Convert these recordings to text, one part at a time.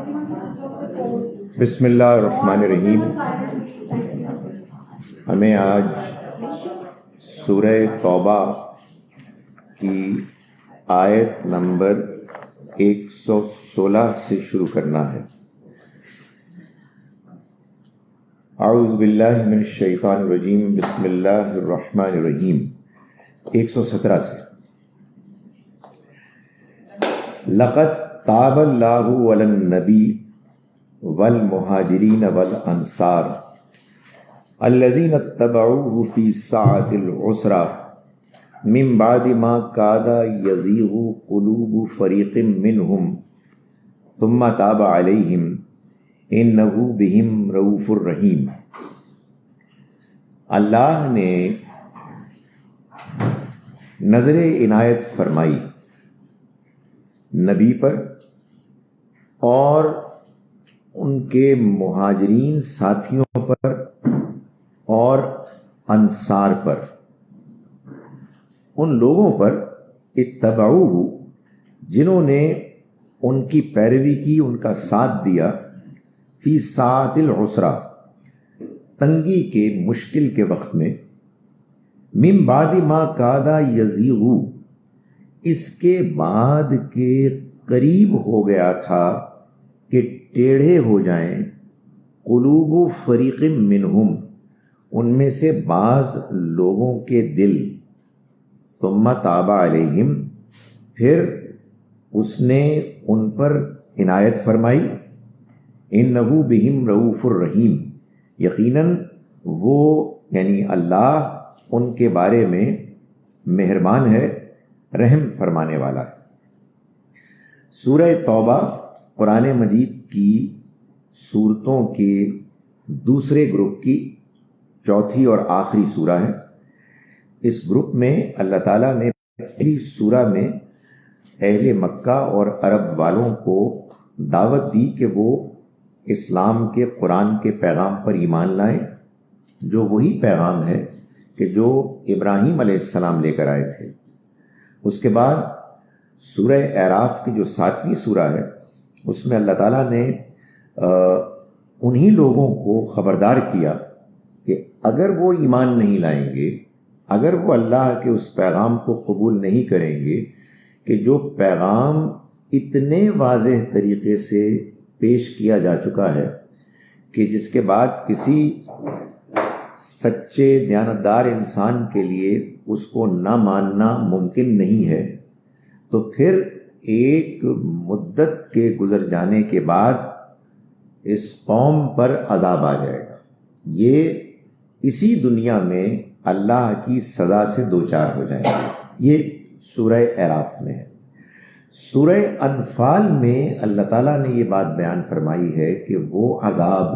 بسم اللہ الرحمن الرحیم۔ ہمیں آج سورہ توبہ کی آیت نمبر 116 سے شروع کرنا ہے۔ اعوذ باللہ من الشیطان الرجیم، بسم اللہ الرحمن الرحیم۔ 117 سے لقد تاب اللہ علی النبی والمہاجرین والانصار الذین اتبعوہ فی ساعۃ العسرہ من بعد ما کاد یزیغ قلوب فریق منہم ثم تاب علیہم انہ بہم رؤوف الرحیم۔ اللہ نے نظر عنایت فرمائی نبی پر اور ان کے مہاجرین ساتھیوں پر اور انصار پر، ان لوگوں پر اتبعوہ جنہوں نے ان کی پیروی کی، ان کا ساتھ دیا، فی ساعۃ العسرہ تنگی کے مشکل کے وقت میں، من بعد ما کاد یزیغ اس کے بعد کے قریب ہو گیا تھا کہ ٹیڑھے ہو جائیں، قلوب فریق منہم ان میں سے بعض لوگوں کے دل، ثم تاب علیہم پھر اس نے ان پر عنایت فرمائی، انہ بہم رؤوف الرحیم یقیناً وہ یعنی اللہ ان کے بارے میں مہربان ہے، رحم فرمانے والا ہے۔ سورہ توبہ قرآن مجید کی سورتوں کے دوسرے گروپ کی چوتھی اور آخری سورہ ہے۔ اس گروپ میں اللہ تعالیٰ نے پہلی سورہ میں اہل مکہ اور عرب والوں کو دعوت دی کہ وہ اسلام کے قرآن کے پیغام پر ایمان لائیں، جو وہی پیغام ہے کہ جو ابراہیم علیہ السلام لے کر آئے تھے۔ اس کے بعد سورہ اعراف کی جو 7ویں سورہ ہے، اس میں اللہ تعالیٰ نے انہی لوگوں کو خبردار کیا کہ اگر وہ ایمان نہیں لائیں گے، اگر وہ اللہ کے اس پیغام کو قبول نہیں کریں گے کہ جو پیغام اتنے واضح طریقے سے پیش کیا جا چکا ہے کہ جس کے بعد کسی سچے دیانتدار انسان کے لیے اس کو نہ ماننا ممکن نہیں ہے، تو پھر ایک مدت کے گزر جانے کے بعد اس قوم پر عذاب آ جائے گا، یہ اسی دنیا میں اللہ کی سزا سے دوچار ہو جائیں گے۔ یہ سورہ اعراف میں ہے۔ سورہ انفال میں اللہ تعالیٰ نے یہ بات بیان فرمائی ہے کہ وہ عذاب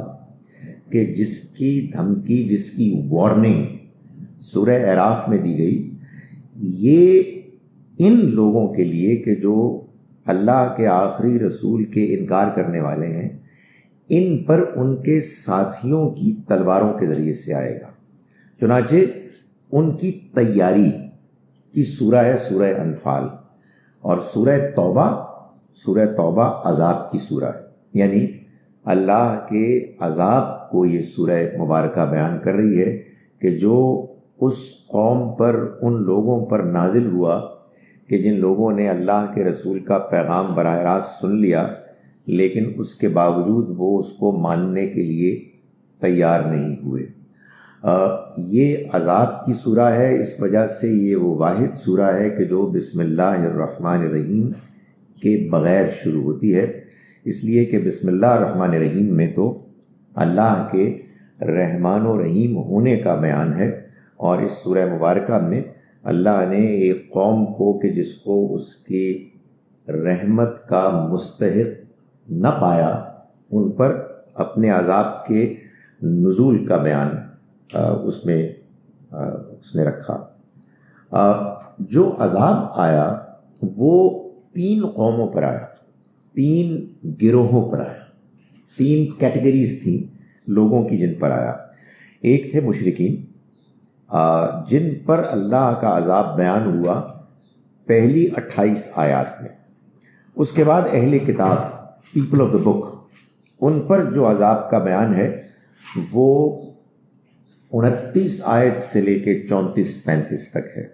کہ جس کی دھمکی، جس کی وارننگ سورہ اعراف میں دی گئی، یہ ان لوگوں کے لیے کہ جو اللہ کے آخری رسول کے انکار کرنے والے ہیں، ان پر ان کے ساتھیوں کی تلواروں کے ذریعے سے آئے گا۔ چنانچہ ان کی تیاری کی سورہ ہے سورہ انفال، اور سورہ توبہ عذاب کی سورہ ہے، یعنی اللہ کے عذاب کو یہ سورہ مبارکہ بیان کر رہی ہے کہ جو اس قوم پر، ان لوگوں پر نازل ہوا کہ جن لوگوں نے اللہ کے رسول کا پیغام براہ راست سن لیا، لیکن اس کے باوجود وہ اس کو ماننے کے لیے تیار نہیں ہوئے۔ یہ عذاب کی سورہ ہے، اس وجہ سے یہ وہ واحد سورہ ہے کہ جو بسم اللہ الرحمن الرحیم کے بغیر شروع ہوتی ہے، اس لیے کہ بسم اللہ الرحمن الرحیم میں تو اللہ کے رحمان و رحیم ہونے کا بیان ہے، اور اس سورہ مبارکہ میں اللہ نے ایک قوم کو کہ جس کو اس کی رحمت کا مستحق نہ پایا، ان پر اپنے عذاب کے نزول کا بیان اس نے رکھا۔ جو عذاب آیا وہ 3 قوموں پر آیا، 3 گروہوں پر آیا، 3 کیٹیگریز تھیں لوگوں کی جن پر آیا۔ ایک تھے مشرکین، جن پر اللہ کا عذاب بیان ہوا پہلی 28 آیات میں۔ اس کے بعد اہل کتاب پیپل آف دا بک، ان پر جو عذاب کا بیان ہے وہ 29 آیت سے لے کے 34-35 تک ہے،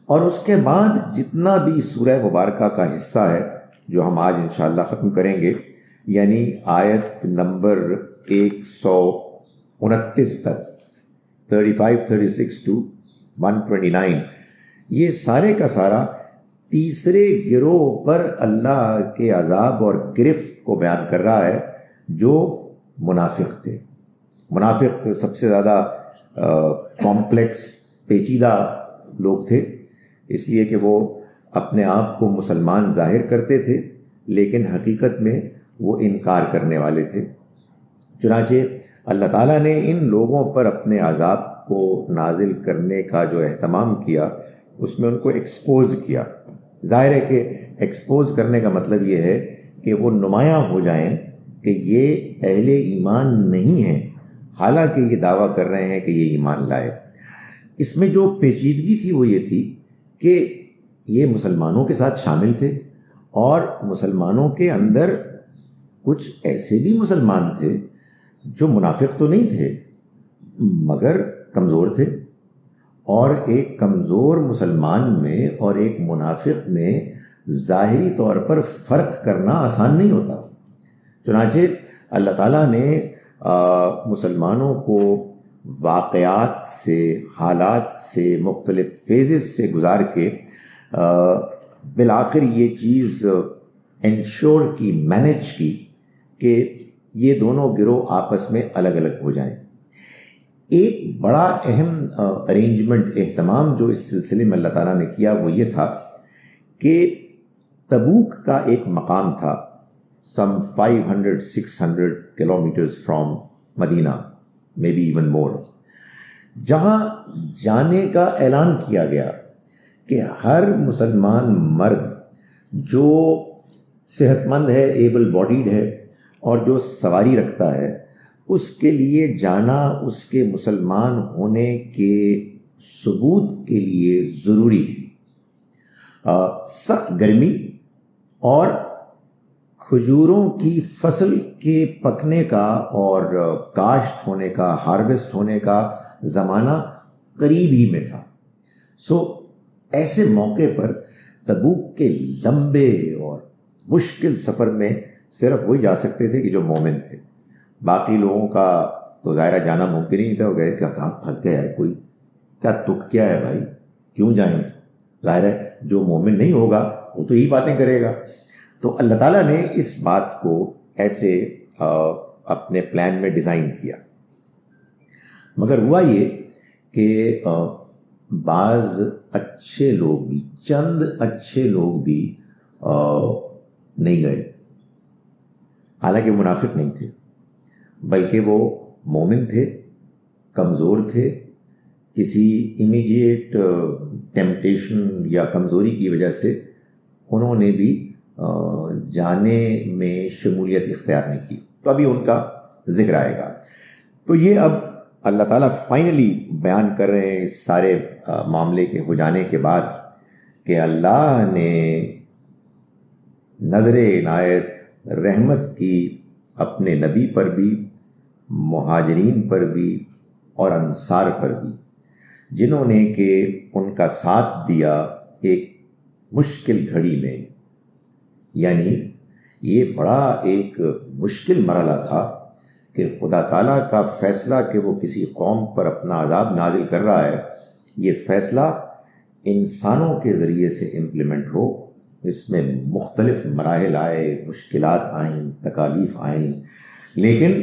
اور اس کے بعد جتنا بھی سورہ مبارکہ کا حصہ ہے جو ہم آج انشاءاللہ ختم کریں گے، یعنی آیت نمبر 129 تک 35 36 to 129، یہ سارے کا سارا تیسرے گروہ پر اللہ کے عذاب اور گرفت کو بیان کر رہا ہے جو منافق تھے۔ منافق سب سے زیادہ کمپلیکس پیچیدہ لوگ تھے، اس لیے کہ وہ اپنے آپ کو مسلمان ظاہر کرتے تھے لیکن حقیقت میں وہ انکار کرنے والے تھے۔ چنانچہ اللہ تعالیٰ نے ان لوگوں پر اپنے عذاب کو نازل کرنے کا جو اہتمام کیا اس میں ان کو ایکسپوز کیا۔ ظاہر ہے کہ ایکسپوز کرنے کا مطلب یہ ہے کہ وہ نمایاں ہو جائیں کہ یہ اہل ایمان نہیں ہیں، حالانکہ یہ دعویٰ کر رہے ہیں کہ یہ ایمان لائے۔ اس میں جو پیچیدگی تھی وہ یہ تھی کہ یہ مسلمانوں کے ساتھ شامل تھے، اور مسلمانوں کے اندر کچھ ایسے بھی مسلمان تھے جو منافق تو نہیں تھے مگر کمزور تھے، اور ایک کمزور مسلمان میں اور ایک منافق میں ظاہری طور پر فرق کرنا آسان نہیں ہوتا۔ چنانچہ اللہ تعالیٰ نے مسلمانوں کو واقعات سے، حالات سے، مختلف فیزز سے گزار کے بالآخر یہ چیز انشور کی، مینیج کی کہ یہ دونوں گروہ آپس میں الگ الگ ہو جائیں۔ ایک بڑا اہم ارینجمنٹ، اہتمام جو اس سلسلے میں اللہ تعالیٰ نے کیا وہ یہ تھا کہ تبوک کا ایک مقام تھا some 500-600 kilometers from Medina, may be even more, جہاں جانے کا اعلان کیا گیا کہ ہر مسلمان مرد جو صحت مند ہے، ایبل باڈیڈ ہے اور جو سواری رکھتا ہے، اس کے لیے جانا اس کے مسلمان ہونے کے ثبوت کے لیے ضروری ہے۔ سخت گرمی اور کھجوروں کی فصل کے پکنے کا اور کاشت ہونے کا، ہارویسٹ ہونے کا زمانہ قریب ہی میں تھا۔ ایسے موقع پر تبوک کے لمبے اور مشکل سفر میں صرف وہی جا سکتے تھے کہ جو مومن تھے، باقی لوگوں کا تو ظاہرہ جانا ممکن ہی نہیں تھا۔ وہ گئے کہ کہاں پھنس گئے یار، کوئی کیا تک کیا ہے بھائی، کیوں جائیں؟ ظاہر ہے جو مومن نہیں ہوگا وہ تو یہی باتیں کرے گا۔ تو اللہ تعالیٰ نے اس بات کو ایسے اپنے پلان میں ڈیزائن کیا، مگر ہوا یہ کہ بعض اچھے لوگ بھی، چند اچھے لوگ بھی نہیں گئے، حالانکہ منافق نہیں تھے بلکہ وہ مومن تھے، کمزور تھے، کسی امیڈیٹ ٹیمپٹیشن یا کمزوری کی وجہ سے انہوں نے بھی جانے میں شمولیت اختیار نہیں کی۔ تو ابھی ان کا ذکر آئے گا۔ تو یہ اب اللہ تعالیٰ فائنلی بیان کر رہے ہیں اس سارے معاملے کے ہو جانے کے بعد کہ اللہ نے نظر عنایت رحمت کی اپنے نبی پر بھی، مہاجرین پر بھی اور انصار پر بھی، جنہوں نے کہ ان کا ساتھ دیا ایک مشکل گھڑی میں۔ یعنی یہ بڑا ایک مشکل مرحلہ تھا کہ خدا تعالیٰ کا فیصلہ کہ وہ کسی قوم پر اپنا عذاب نازل کر رہا ہے، یہ فیصلہ انسانوں کے ذریعے سے امپلیمنٹ ہو۔ اس میں مختلف مراحل آئے، مشکلات آئیں، تکالیف آئیں، لیکن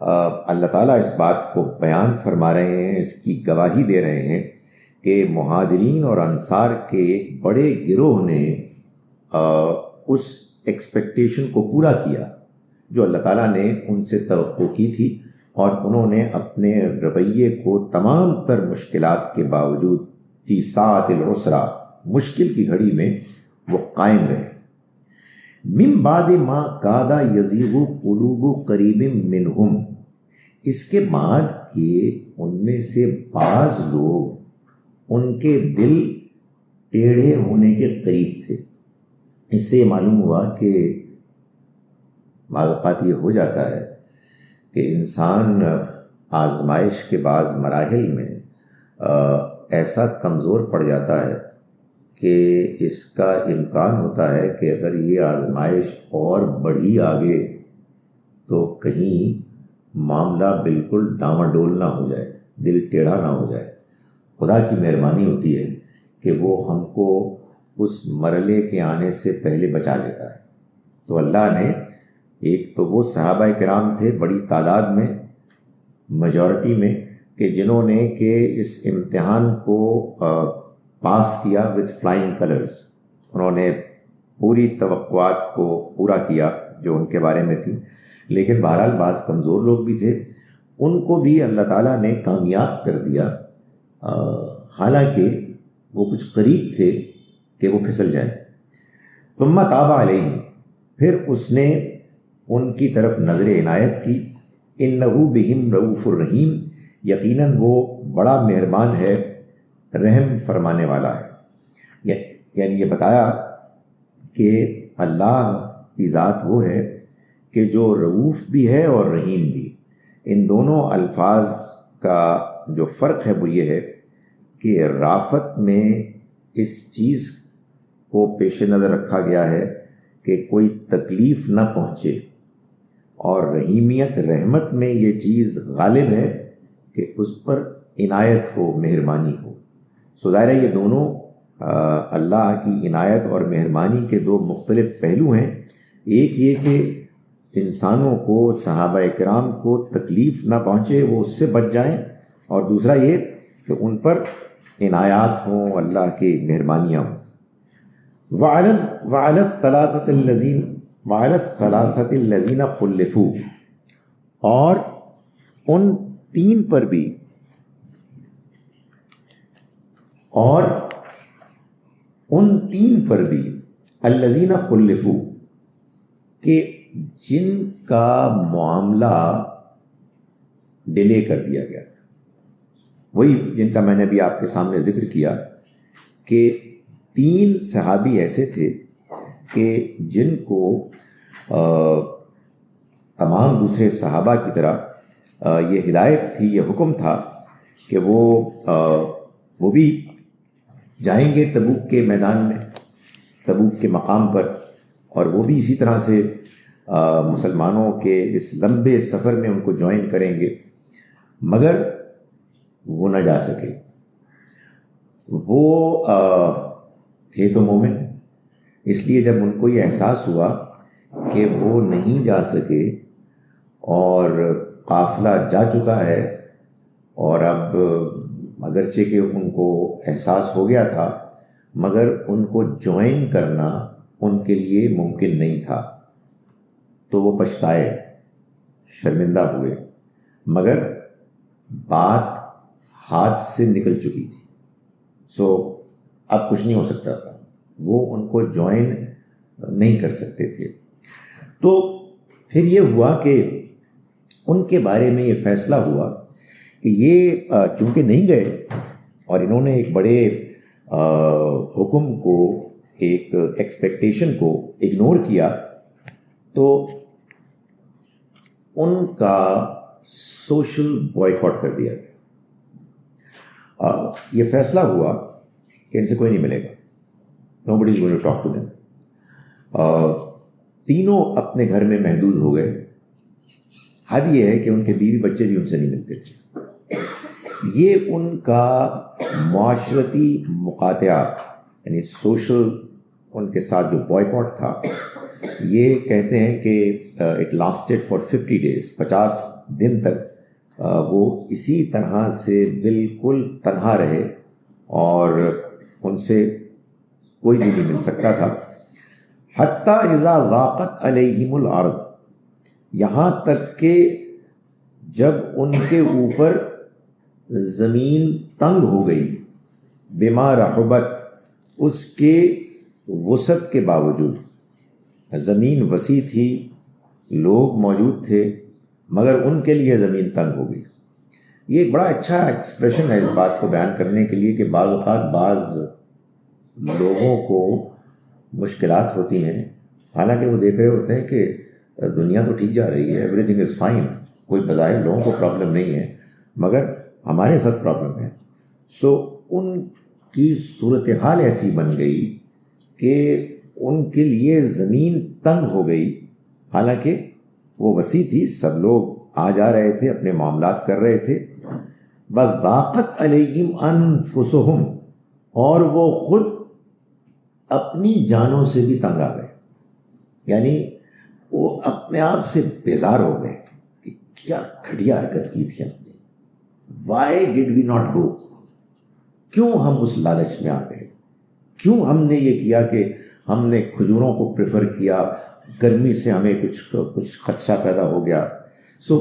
اللہ تعالیٰ اس بات کو بیان فرما رہے ہیں، اس کی گواہی دے رہے ہیں کہ مہاجرین اور انصار کے ایک بڑے گروہ نے اس ایکسپیکٹیشن کو پورا کیا جو اللہ تعالیٰ نے ان سے توقع کی تھی، اور انہوں نے اپنے رویے کو تمام تر مشکلات کے باوجود فی ساعۃ العسرہ، مشکل کی گھڑی میں وہ قائم رہے۔ من بعد ما کاد یزیغ قلوب قریب منہم، اس کے بعد کہ ان میں سے بعض لوگ ان کے دل ٹیڑھے ہونے کے قریب تھے۔ اس سے یہ معلوم ہوا کہ بعض اوقات یہ ہو جاتا ہے کہ انسان آزمائش کے بعض مراحل میں ایسا کمزور پڑ جاتا ہے کہ اس کا امکان ہوتا ہے کہ اگر یہ آزمائش اور بڑھی آگے تو کہیں معاملہ بالکل ڈاواڈول نہ ہو جائے، دل ٹیڑھا نہ ہو جائے۔ خدا کی مہربانی ہوتی ہے کہ وہ ہم کو اس مرحلے کے آنے سے پہلے بچا لیتا ہے۔ تو اللہ نے ایک تو وہ صحابہ کرام تھے بڑی تعداد میں، میجورٹی میں، کہ جنہوں نے کہ اس امتحان کو پاس کیا وتھ فلائنگ کلرز، انہوں نے پوری توقعات کو پورا کیا جو ان کے بارے میں تھی۔ لیکن بہرحال بعض کمزور لوگ بھی تھے، ان کو بھی اللہ تعالیٰ نے کامیاب کر دیا، حالانکہ وہ کچھ قریب تھے کہ وہ پھسل جائیں۔ ثم تاب علیہم، پھر اس نے ان کی طرف نظر عنایت کی، انہ بہم رؤوف الرحیم، یقیناً وہ بڑا مہربان ہے، رحم فرمانے والا ہے۔ یعنی یہ بتایا کہ اللہ کی ذات وہ ہے کہ جو رؤوف بھی ہے اور رحیم بھی۔ ان دونوں الفاظ کا جو فرق ہے وہ یہ ہے کہ رافت میں اس چیز کو پیش نظر رکھا گیا ہے کہ کوئی تکلیف نہ پہنچے، اور رحیمیت رحمت میں یہ چیز غالب ہے کہ اس پر عنایت ہو، مہربانی ہو۔ سو ظاہر ہے یہ دونوں اللہ کی عنایت اور مہربانی کے دو مختلف پہلو ہیں۔ ایک یہ کہ انسانوں کو، صحابہ کرام کو تکلیف نہ پہنچے، وہ اس سے بچ جائیں، اور دوسرا یہ کہ ان پر عنایات ہوں، اللہ کی مہربانیاں ہوں۔ وعلى الثلاثة الذين خلفوا، اور ان تین پر بھی، الذين خلفوا، کہ جن کا معاملہ ڈیلے کر دیا گیا تھا، وہی جن کا میں نے بھی آپ کے سامنے ذکر کیا کہ تین صحابی ایسے تھے کہ جن کو تمام دوسرے صحابہ کی طرح یہ ہدایت تھی، یہ حکم تھا کہ وہ بھی جائیں گے تبوک کے میدان میں، تبوک کے مقام پر، اور وہ بھی اسی طرح سے مسلمانوں کے اس لمبے سفر میں ان کو جوائن کریں گے، مگر وہ نہ جا سکے۔ وہ تھے تو مومن، اس لیے جب ان کو یہ احساس ہوا کہ وہ نہیں جا سکے اور قافلہ جا چکا ہے، اور اب اگرچہ کہ ان کو احساس ہو گیا تھا مگر ان کو جوائن کرنا ان کے لیے ممکن نہیں تھا، تو وہ پچھتائے، شرمندہ ہوئے، مگر بات ہاتھ سے نکل چکی تھی، سو اب کچھ نہیں ہو سکتا تھا، وہ ان کو جوائن نہیں کر سکتے تھے۔ تو پھر یہ ہوا کہ ان کے بارے میں یہ فیصلہ ہوا کہ یہ چونکہ نہیں گئے اور انہوں نے ایک بڑے حکم کو، ایک ایکسپیکٹیشن کو اگنور کیا، تو ان کا سوشل بوائیکاٹ کر دیا گیا۔ یہ فیصلہ ہوا کہ ان سے کوئی نہیں ملے گا، nobody is going to talk to them۔ تینوں اپنے گھر میں محدود ہو گئے۔ حد یہ ہے کہ ان کے بیوی بچے بھی ان سے نہیں ملتے تھے۔ یہ ان کا معاشرتی مقاطعہ، یعنی سوشل ان کے ساتھ جو بوائیکاٹ تھا، یہ کہتے ہیں کہ اٹ لاسٹڈ فار 50 days، 50 دن تک وہ اسی طرح سے بالکل تنہا رہے اور ان سے کوئی بھی نہیں مل سکتا تھا۔ حتیٰ اذا ضاقت علیہم الارض، یہاں تک کہ جب ان کے اوپر زمین تنگ ہو گئی، بما رحبت، اس کے وسعت کے باوجود، زمین وسیع تھی، لوگ موجود تھے، مگر ان کے لیے زمین تنگ ہو گئی۔ یہ ایک بڑا اچھا ایکسپریشن ہے اس بات کو بیان کرنے کے لیے کہ بعض اوقات بعض لوگوں کو مشکلات ہوتی ہیں، حالانکہ وہ دیکھ رہے ہوتے ہیں کہ دنیا تو ٹھیک جا رہی ہے, ایوری تھنگ از فائن, کوئی بظاہر لوگوں کو پرابلم نہیں ہے, مگر ہمارے ساتھ پرابلم ہے. سو ان کی صورتحال ایسی بن گئی کہ ان کے لیے زمین تنگ ہو گئی, حالانکہ وہ وسیع تھی, سب لوگ آ جا رہے تھے, اپنے معاملات کر رہے تھے. وَضَاقَتْ عَلَيْهِمْ أَنفُسُهُمْ, اور وہ خود اپنی جانوں سے بھی تنگ آ گئے, یعنی وہ اپنے آپ سے بیزار ہو گئے کہ کیا گھٹیا حرکت کی تھی ہم نے, why did we not go, کیوں ہم اس لالچ میں آ گئے, کیوں ہم نے یہ کیا کہ ہم نے کھجوروں کو پریفر کیا, گرمی سے ہمیں کچھ خدشہ پیدا ہو گیا. سو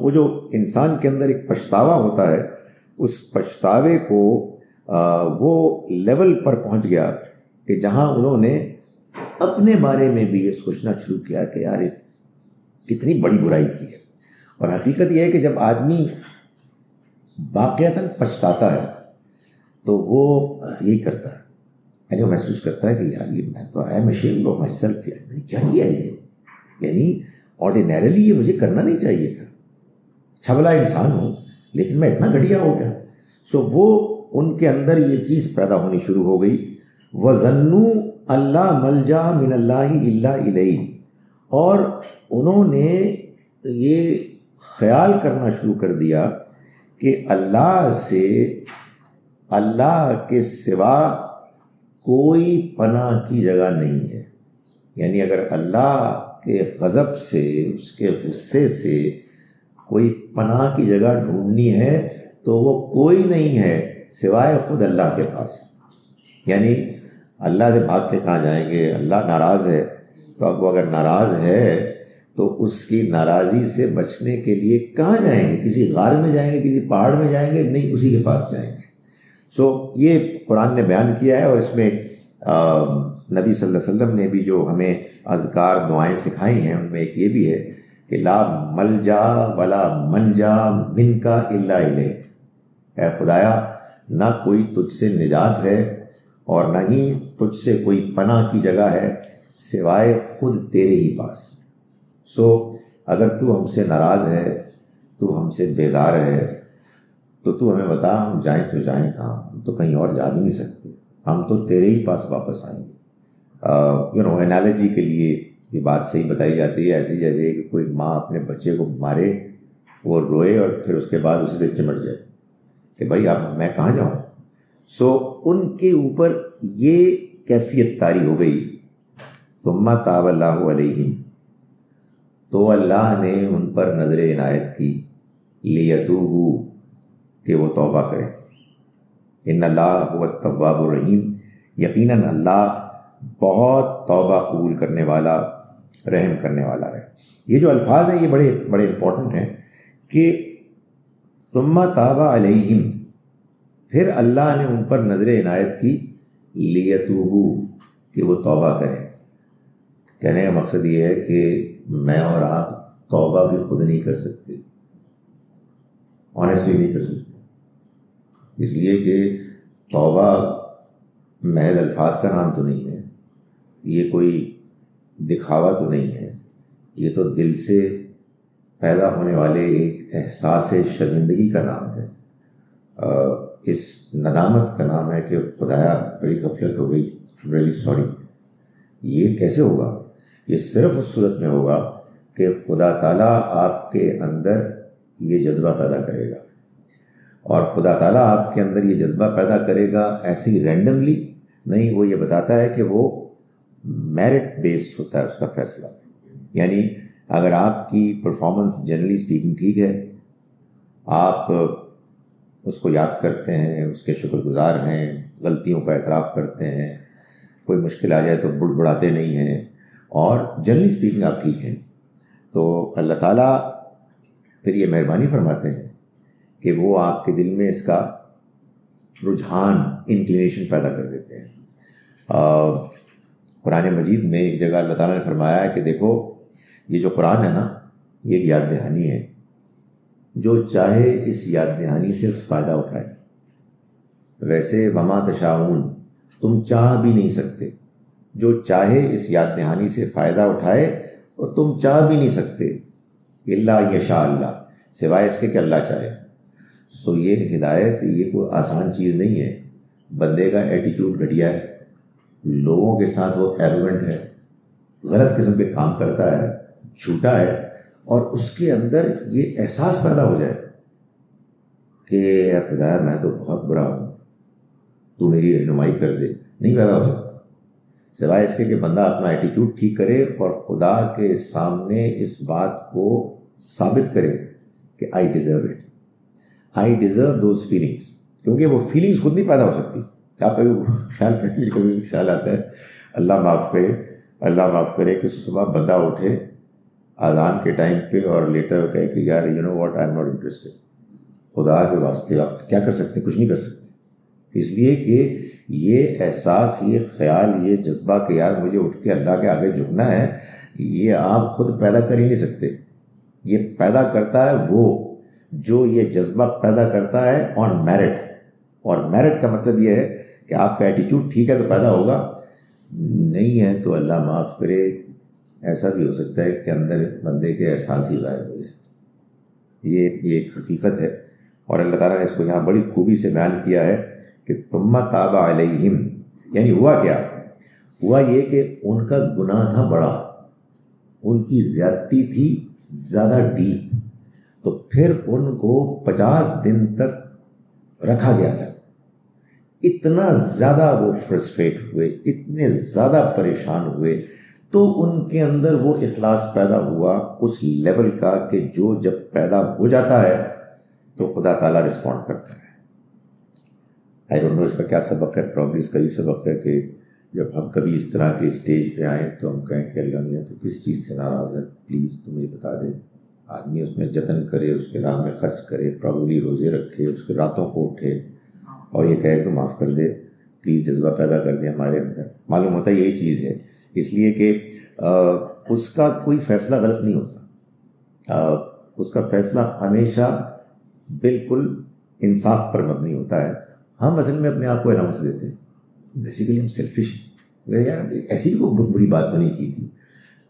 وہ جو انسان کے اندر ایک پچھتاوا ہوتا ہے, اس پچھتاوے کو وہ لیول پر پہنچ گیا کہ جہاں انہوں نے اپنے بارے میں بھی یہ سوچنا شروع کیا کہ یار کتنی بڑی برائی کی ہے. اور حقیقت یہ ہے کہ جب آدمی واقعتاً پچھتاتا ہے تو وہ یہی کرتا ہے, یعنی وہ محسوس کرتا ہے کہ یار یہ میں تو I am ashamed of myself, میں نے کیا کیا یہ, یعنی آرڈینریلی یہ مجھے کرنا نہیں چاہیے تھا, اچھا بھلا انسان ہوں لیکن میں اتنا گھٹیا ہو گیا. سو وہ ان کے اندر یہ چیز پیدا ہونی شروع ہو گئی. وَظَنُّوا أَلَّا مَلْجَأَ مِنَ اللَّهِ إِلَّا إِلَيْهِ, اور انہوں نے یہ خیال کرنا شروع کر دیا کہ اللہ کے سوا کوئی پناہ کی جگہ نہیں ہے. یعنی اگر اللہ کے غضب سے, اس کے غصے سے کوئی پناہ کی جگہ ڈھونڈنی ہے تو وہ کوئی نہیں ہے سوائے خود اللہ کے پاس. یعنی اللہ سے بھاگ کے کہاں جائیں گے, اللہ ناراض ہے, تو اب وہ اگر ناراض ہے تو اس کی ناراضی سے بچنے کے لیے کہاں جائیں گے, کسی غار میں جائیں گے, کسی پہاڑ میں جائیں گے, نہیں, اسی کے پاس جائیں گے. سو یہ قرآن نے بیان کیا ہے, اور اس میں نبی صلی اللہ علیہ وسلم نے بھی جو ہمیں اذکار دعائیں سکھائی ہیں ان میں ایک یہ بھی ہے کہ لا ملجا ولا منجا منک الا الیک, اے خدایا نہ کوئی تجھ سے نجات ہے اور نہ ہی تجھ سے کوئی پناہ کی جگہ ہے سوائے خود تیرے ہی پاس. سو اگر تو ہم سے ناراض ہے, تو ہم سے بیزار ہے, تو ہمیں بتا ہم جائیں تو جائیں کہاں, ہم تو کہیں اور جا بھی نہیں سکتے, ہم تو تیرے ہی پاس واپس آئیں گے. انالوجی کے لیے یہ بات صحیح بتائی جاتی ہے, ایسی جیسے کہ کوئی ماں اپنے بچے کو مارے, وہ روئے اور پھر اس کے بعد اسی سے چمٹ جائے کہ بھائی اب میں کہاں جاؤں. سو ان کے اوپر یہ کیفیت طاری ہو گئی. ثم تاب اللہ علیہم, تو اللہ نے ان پر نظر عنایت کی, لیتوبوا, کہ وہ توبہ کریں. ان اللہ هو التواب الرحیم, یقیناً اللہ بہت توبہ قبول کرنے والا, رحم کرنے والا ہے. یہ جو الفاظ ہیں یہ بڑے بڑے امپورٹنٹ ہیں کہ ثم تاب علیہم, پھر اللہ نے ان پر نظر عنایت کی, لیتوبوا, کہ وہ توبہ کریں. کہنے کا مقصد یہ ہے کہ میں اور آپ توبہ بھی خود نہیں کر سکتے, آنیسٹلی نہیں کر سکتے, اس لیے کہ توبہ محض الفاظ کا نام تو نہیں ہے, یہ کوئی دکھاوا تو نہیں ہے, یہ تو دل سے پیدا ہونے والے ایک احساس شرمندگی کا نام ہے, اس ندامت کا نام ہے کہ خدایا بڑی غفلت ہو گئی, ریئلی سوری. یہ کیسے ہوگا؟ یہ صرف اس صورت میں ہوگا کہ خدا تعالیٰ آپ کے اندر یہ جذبہ پیدا کرے گا, اور خدا تعالیٰ آپ کے اندر یہ جذبہ پیدا کرے گا ایسے ہی رینڈملی نہیں, وہ یہ بتاتا ہے کہ وہ میرٹ بیسڈ ہوتا ہے اس کا فیصلہ. یعنی اگر آپ کی پرفارمنس جنرلی اسپیکنگ ٹھیک ہے, آپ اس کو یاد کرتے ہیں, اس کے شکر گزار ہیں, غلطیوں کا اعتراف کرتے ہیں, کوئی مشکل آ جائے تو بڑبڑاتے نہیں ہیں, اور جنرلی اسپیکنگ آپ ٹھیک ہیں, تو اللہ تعالیٰ پھر یہ مہربانی فرماتے ہیں کہ وہ آپ کے دل میں اس کا رجحان, انکلینیشن پیدا کر دیتے ہیں. قرآن مجید میں ایک جگہ اللہ تعالیٰ نے فرمایا ہے کہ دیکھو یہ جو قرآن ہے نا, یہ ایک یاد دہانی ہے, جو چاہے اس یاد دہانی سے فائدہ اٹھائے. ویسے وما تشاؤون, تم چاہ بھی نہیں سکتے, جو چاہے اس یاد دہانی سے فائدہ اٹھائے اور تم چاہ بھی نہیں سکتے الا یشاء اللہ، سوائے اس کے کہ اللہ چاہے. سو یہ ہدایت یہ کوئی آسان چیز نہیں ہے. بندے کا ایٹیٹیوڈ گھٹیا ہے، لوگوں کے ساتھ وہ ایروگنٹ ہے، غلط قسم کے کام کرتا ہے، جھوٹا ہے، اور اس کے اندر یہ احساس پیدا ہو جائے کہ اے خدا میں تو بہت برا ہوں، تو میری رہنمائی کر دے. نہیں پیدا ہو سکتا سوائے اس کے کہ بندہ اپنا ایٹیٹیوڈ ٹھیک کرے اور خدا کے سامنے اس بات کو ثابت کرے کہ آئی deserve it, I deserve those feelings. کیونکہ وہ فیلنگس خود نہیں پیدا ہو سکتی. آپ کبھی خیال کریں، کبھی خیال آتا ہے اللہ معاف کرے، اللہ معاف کرے کہ صبح بندہ اٹھے اذان کے ٹائم پہ اور لیٹر کہے کہ یار you know what I am not interested. خدا کے واسطے آپ کیا کر سکتے ہیں؟ کچھ نہیں کر سکتے. اس لیے کہ یہ احساس، یہ خیال، یہ جذبہ کہ یار مجھے اٹھ کے اللہ کے آگے جھکنا ہے، یہ آپ خود پیدا کر ہی نہیں سکتے. یہ پیدا کرتا ہے وہ جو یہ جذبہ پیدا کرتا ہے آن میرٹ. اور میرٹ کا مطلب یہ ہے کہ آپ کا ایٹیٹیوڈ ٹھیک ہے تو پیدا ہوگا، نہیں ہے تو اللہ معاف کرے ایسا بھی ہو سکتا ہے کہ اندر بندے کے احساس ہی غائب ہو جائے. یہ ایک حقیقت ہے. اور اللہ تعالیٰ نے اس کو یہاں بڑی خوبی سے بیان کیا ہے کہ ثم تاب علیہم. یعنی ہوا کیا؟ ہوا یہ کہ ان کا گناہ تھا بڑا، ان کی زیادتی تھی زیادہ ڈیپ، تو پھر ان کو 50 دن تک رکھا گیا تھا. اتنا زیادہ وہ فرسٹریٹ ہوئے، اتنے زیادہ پریشان ہوئے، تو ان کے اندر وہ اخلاص پیدا ہوا اس لیول کا کہ جو جب پیدا ہو جاتا ہے تو خدا تعالیٰ رسپونڈ کرتا ہے. آئی ڈونٹ نو اس کا کیا سبق ہے، پرابلی اس کا یہ سبق ہے کہ جب ہم کبھی اس طرح کے اسٹیج پہ آئیں تو ہم کہیں کہ اللہ میاں تو کس چیز سے ناراض ہے، پلیز تو مجھے بتا دیں. آدمی اس میں جتن کرے، اس کے راہ میں خرچ کرے، پرابلی روزے رکھے، اس کے راتوں کو اٹھے اور یہ کہے تو معاف کر دے، پلیز جذبہ پیدا کر دے ہمارے اندر. معلوم ہوتا ہے یہی چیز ہے. اس لیے کہ اس کا کوئی فیصلہ غلط نہیں ہوتا، اس کا فیصلہ ہمیشہ بالکل انصاف پر مبنی ہوتا ہے. ہم اصل میں اپنے آپ کو الاؤنس دیتے ہیں، بیسیکلی ہم سیلفش ہیں، یار ایسی بھی کوئی بری بات تو نہیں کی تھی.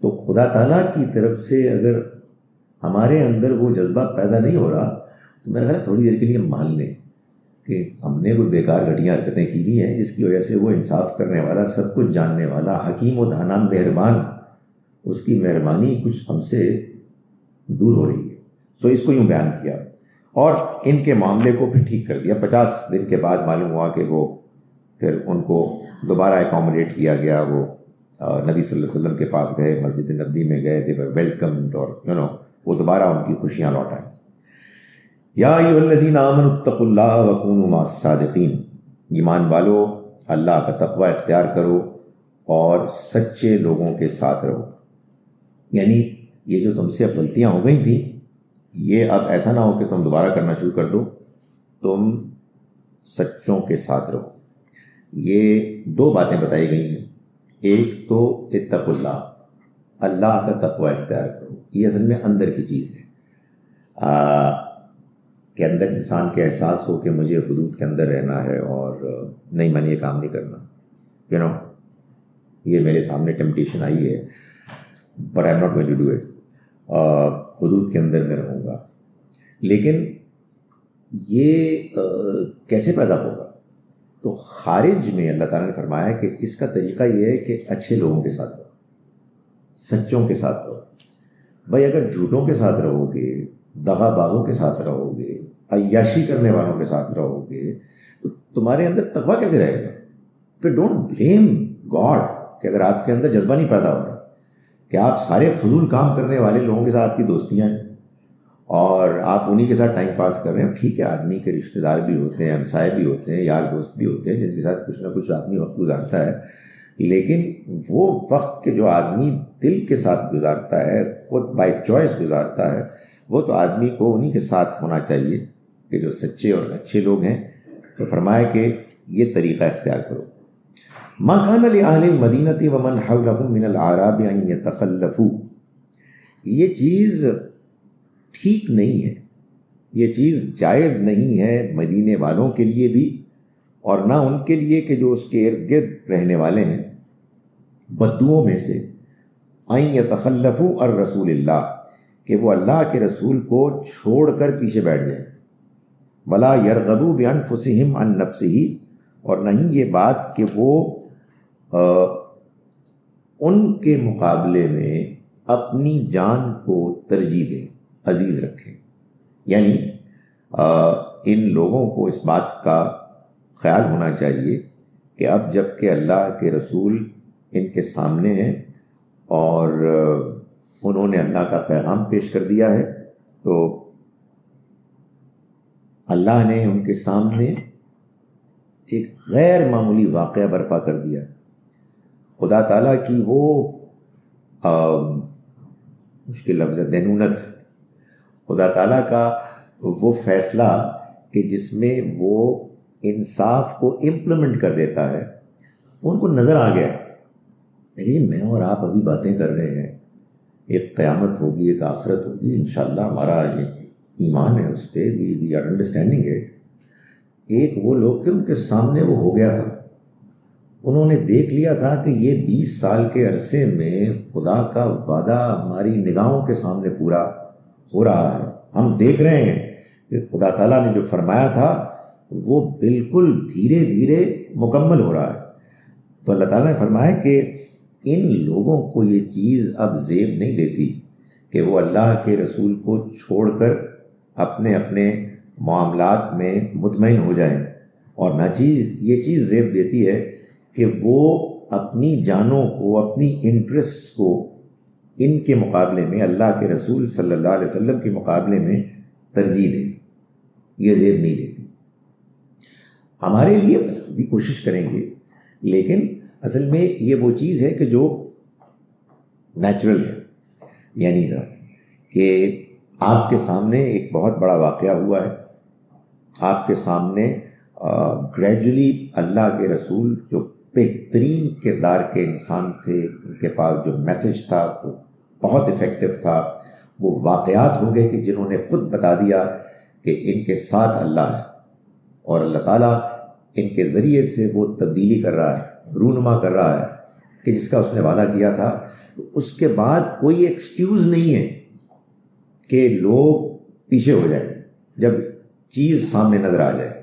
تو خدا تعالیٰ کی طرف سے اگر ہمارے اندر وہ جذبہ پیدا نہیں ہو رہا تو میرا خیال ہے تھوڑی دیر کے لیے مان لیں کہ ہم نے کوئی بیکار گھٹیاں حرکتیں کی ہوئی ہیں، جس کی وجہ سے وہ انصاف کرنے والا، سب کچھ جاننے والا، حکیم و دانا، مہربان، اس کی مہربانی کچھ ہم سے دور ہو رہی ہے. سو اس کو یوں بیان کیا اور ان کے معاملے کو پھر ٹھیک کر دیا. 50 دن کے بعد معلوم ہوا کہ وہ پھر ان کو دوبارہ اکاموڈیٹ کیا گیا. وہ نبی صلی اللہ علیہ وسلم کے پاس گئے، مسجد نبوی میں گئے، دے ور ویلکمڈ، اور وہ دوبارہ ان کی خوشیاں لوٹ آئیں. یا ایھا الذین آمنوا اتقوا اللہ وکونوا مع الصادقین. ایمان والو اللہ کا تقوی اختیار کرو اور سچے لوگوں کے ساتھ رہو. یعنی یہ جو تم سے اب غلطیاں ہو گئی تھیں، یہ اب ایسا نہ ہو کہ تم دوبارہ کرنا شروع کر دو، تم سچوں کے ساتھ رہو. یہ 2 باتیں بتائی گئی ہیں. ایک تو اتقوا اللہ، اللہ کا تقوی اختیار کرو. یہ اصل میں اندر کی چیز ہے کہ اندر انسان کے احساس ہو کہ مجھے حدود کے اندر رہنا ہے اور نہیں، میں نے یہ کام نہیں کرنا. یہ میرے سامنے ٹیمپٹیشن آئی ہے but I am not going to do it. حدود کے اندر میں رہوں گا. لیکن یہ کیسے پیدا ہوگا؟ تو خارج میں اللہ تعالیٰ نے فرمایا کہ اس کا طریقہ یہ ہے کہ اچھے لوگوں کے ساتھ رہو، سچوں کے ساتھ رہو. بھائی اگر جھوٹوں کے ساتھ رہو گے، دغا بازوں کے ساتھ رہو گے، عیاشی کرنے والوں کے ساتھ رہو گے، تو تمہارے اندر تقویٰ کیسے رہے گا؟ پھر ڈونٹ بلیم گاڈ کہ اگر آپ کے اندر جذبہ نہیں پیدا ہو رہا کہ آپ سارے فضول کام کرنے والے لوگوں کے ساتھ آپ کی دوستیاں ہیں اور آپ انہی کے ساتھ ٹائم پاس کر رہے ہیں. ٹھیک ہے، آدمی کے رشتہ دار بھی ہوتے ہیں، ہمسائے بھی ہوتے ہیں، یار دوست بھی ہوتے ہیں جن کے ساتھ کچھ نہ کچھ آدمی وقت گزارتا ہے. لیکن وہ وقت کے جو آدمی دل کے ساتھ گزارتا ہے، خود بائی چوائس گزارتا ہے، وہ تو آدمی کو انہی کے ساتھ ہونا چاہیے کہ جو سچے اور اچھے لوگ ہیں. تو فرمایا کہ یہ طریقہ اختیار کرو. ما کان لأہل المدینة ومن حولهم من الأعراب ان يتخلفوا. یہ چیز ٹھیک نہیں ہے، یہ چیز جائز نہیں ہے مدینے والوں کے لیے بھی، اور نہ ان کے لیے کہ جو اس کے ارد گرد رہنے والے ہیں بدوؤں میں سے، ان یتخلفوا عن رسول اللہ، کہ وہ اللہ کے رسول کو چھوڑ کر پیچھے بیٹھ جائیں، ولا یرغبوا بانفسہم عن نفسہ، اور نہیں یہ بات کہ وہ ان کے مقابلے میں اپنی جان کو ترجیح دیں، عزیز رکھیں. یعنی ان لوگوں کو اس بات کا خیال ہونا چاہیے کہ اب جب کہ اللہ کے رسول ان کے سامنے ہیں اور انہوں نے اللہ کا پیغام پیش کر دیا ہے، تو اللہ نے ان کے سامنے ایک غیر معمولی واقعہ برپا کر دیا. خدا تعالیٰ کی وہ مشکل لفظ ہے دینونت، خدا تعالیٰ کا وہ فیصلہ کہ جس میں وہ انصاف کو امپلیمنٹ کر دیتا ہے، ان کو نظر آ گیا. لیکن میں اور آپ ابھی باتیں کر رہے ہیں، ایک قیامت ہوگی، ایک آخرت ہوگی، انشاءاللہ ہمارا یہ ایمان ہے اس پہ، وی آر انڈرسٹینڈنگ اٹ. ایک وہ لوگ تھے ان کے سامنے وہ ہو گیا تھا، انہوں نے دیکھ لیا تھا کہ یہ 20 سال کے عرصے میں خدا کا وعدہ ہماری نگاہوں کے سامنے پورا ہو رہا ہے. ہم دیکھ رہے ہیں کہ خدا تعالیٰ نے جو فرمایا تھا وہ بالکل دھیرے دھیرے مکمل ہو رہا ہے. تو اللہ تعالیٰ نے فرمایا کہ ان لوگوں کو یہ چیز اب زیب نہیں دیتی کہ وہ اللہ کے رسول کو چھوڑ کر اپنے اپنے معاملات میں مطمئن ہو جائیں، اور نہ یہ چیز زیب دیتی ہے کہ وہ اپنی جانوں کو، اپنی انٹرسٹس کو ان کے مقابلے میں، اللہ کے رسول صلی اللہ علیہ وسلم کے مقابلے میں ترجیح دیں. یہ زیب نہیں دیتی. ہمارے لیے بھی کوشش کریں گے، لیکن اصل میں یہ وہ چیز ہے کہ جو نیچرل ہے. یعنی کہ آپ کے سامنے ایک بہت بڑا واقعہ ہوا ہے، آپ کے سامنے گریجولی اللہ کے رسول جو بہترین کردار کے انسان تھے، ان کے پاس جو میسج تھا وہ بہت افیکٹو تھا، وہ واقعات ہو گئے کہ جنہوں نے خود بتا دیا کہ ان کے ساتھ اللہ ہے، اور اللہ تعالیٰ ان کے ذریعے سے وہ تبدیلی کر رہا ہے، رونما کر رہا ہے کہ جس کا اس نے وعدہ کیا تھا. اس کے بعد کوئی ایکسکیوز نہیں ہے کہ لوگ پیچھے ہو جائیں جب چیز سامنے نظر آ جائے.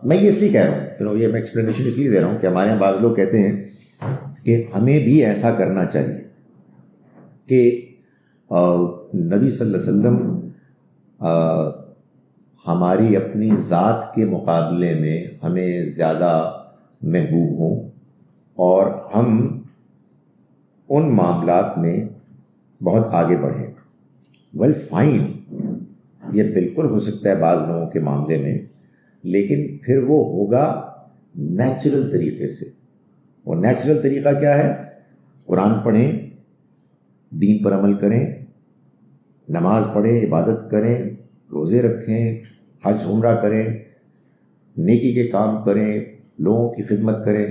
میں یہ اس لیے کہہ رہا ہوں، یہ میں ایکسپلینیشن اس لیے دے رہا ہوں کہ ہمارے یہاں بعض لوگ کہتے ہیں کہ ہمیں بھی ایسا کرنا چاہیے کہ نبی صلی اللہ علیہ وسلم ہماری اپنی ذات کے مقابلے میں ہمیں زیادہ محبوب ہوں اور ہم ان معاملات میں بہت آگے بڑھیں. ویل فائن، یہ بالکل ہو سکتا ہے بعض لوگوں کے معاملے میں، لیکن پھر وہ ہوگا نیچرل طریقے سے. اور نیچرل طریقہ کیا ہے؟ قرآن پڑھیں، دین پر عمل کریں، نماز پڑھیں، عبادت کریں، روزے رکھیں، حج عمرہ کریں، نیکی کے کام کریں، لوگوں کی خدمت کریں.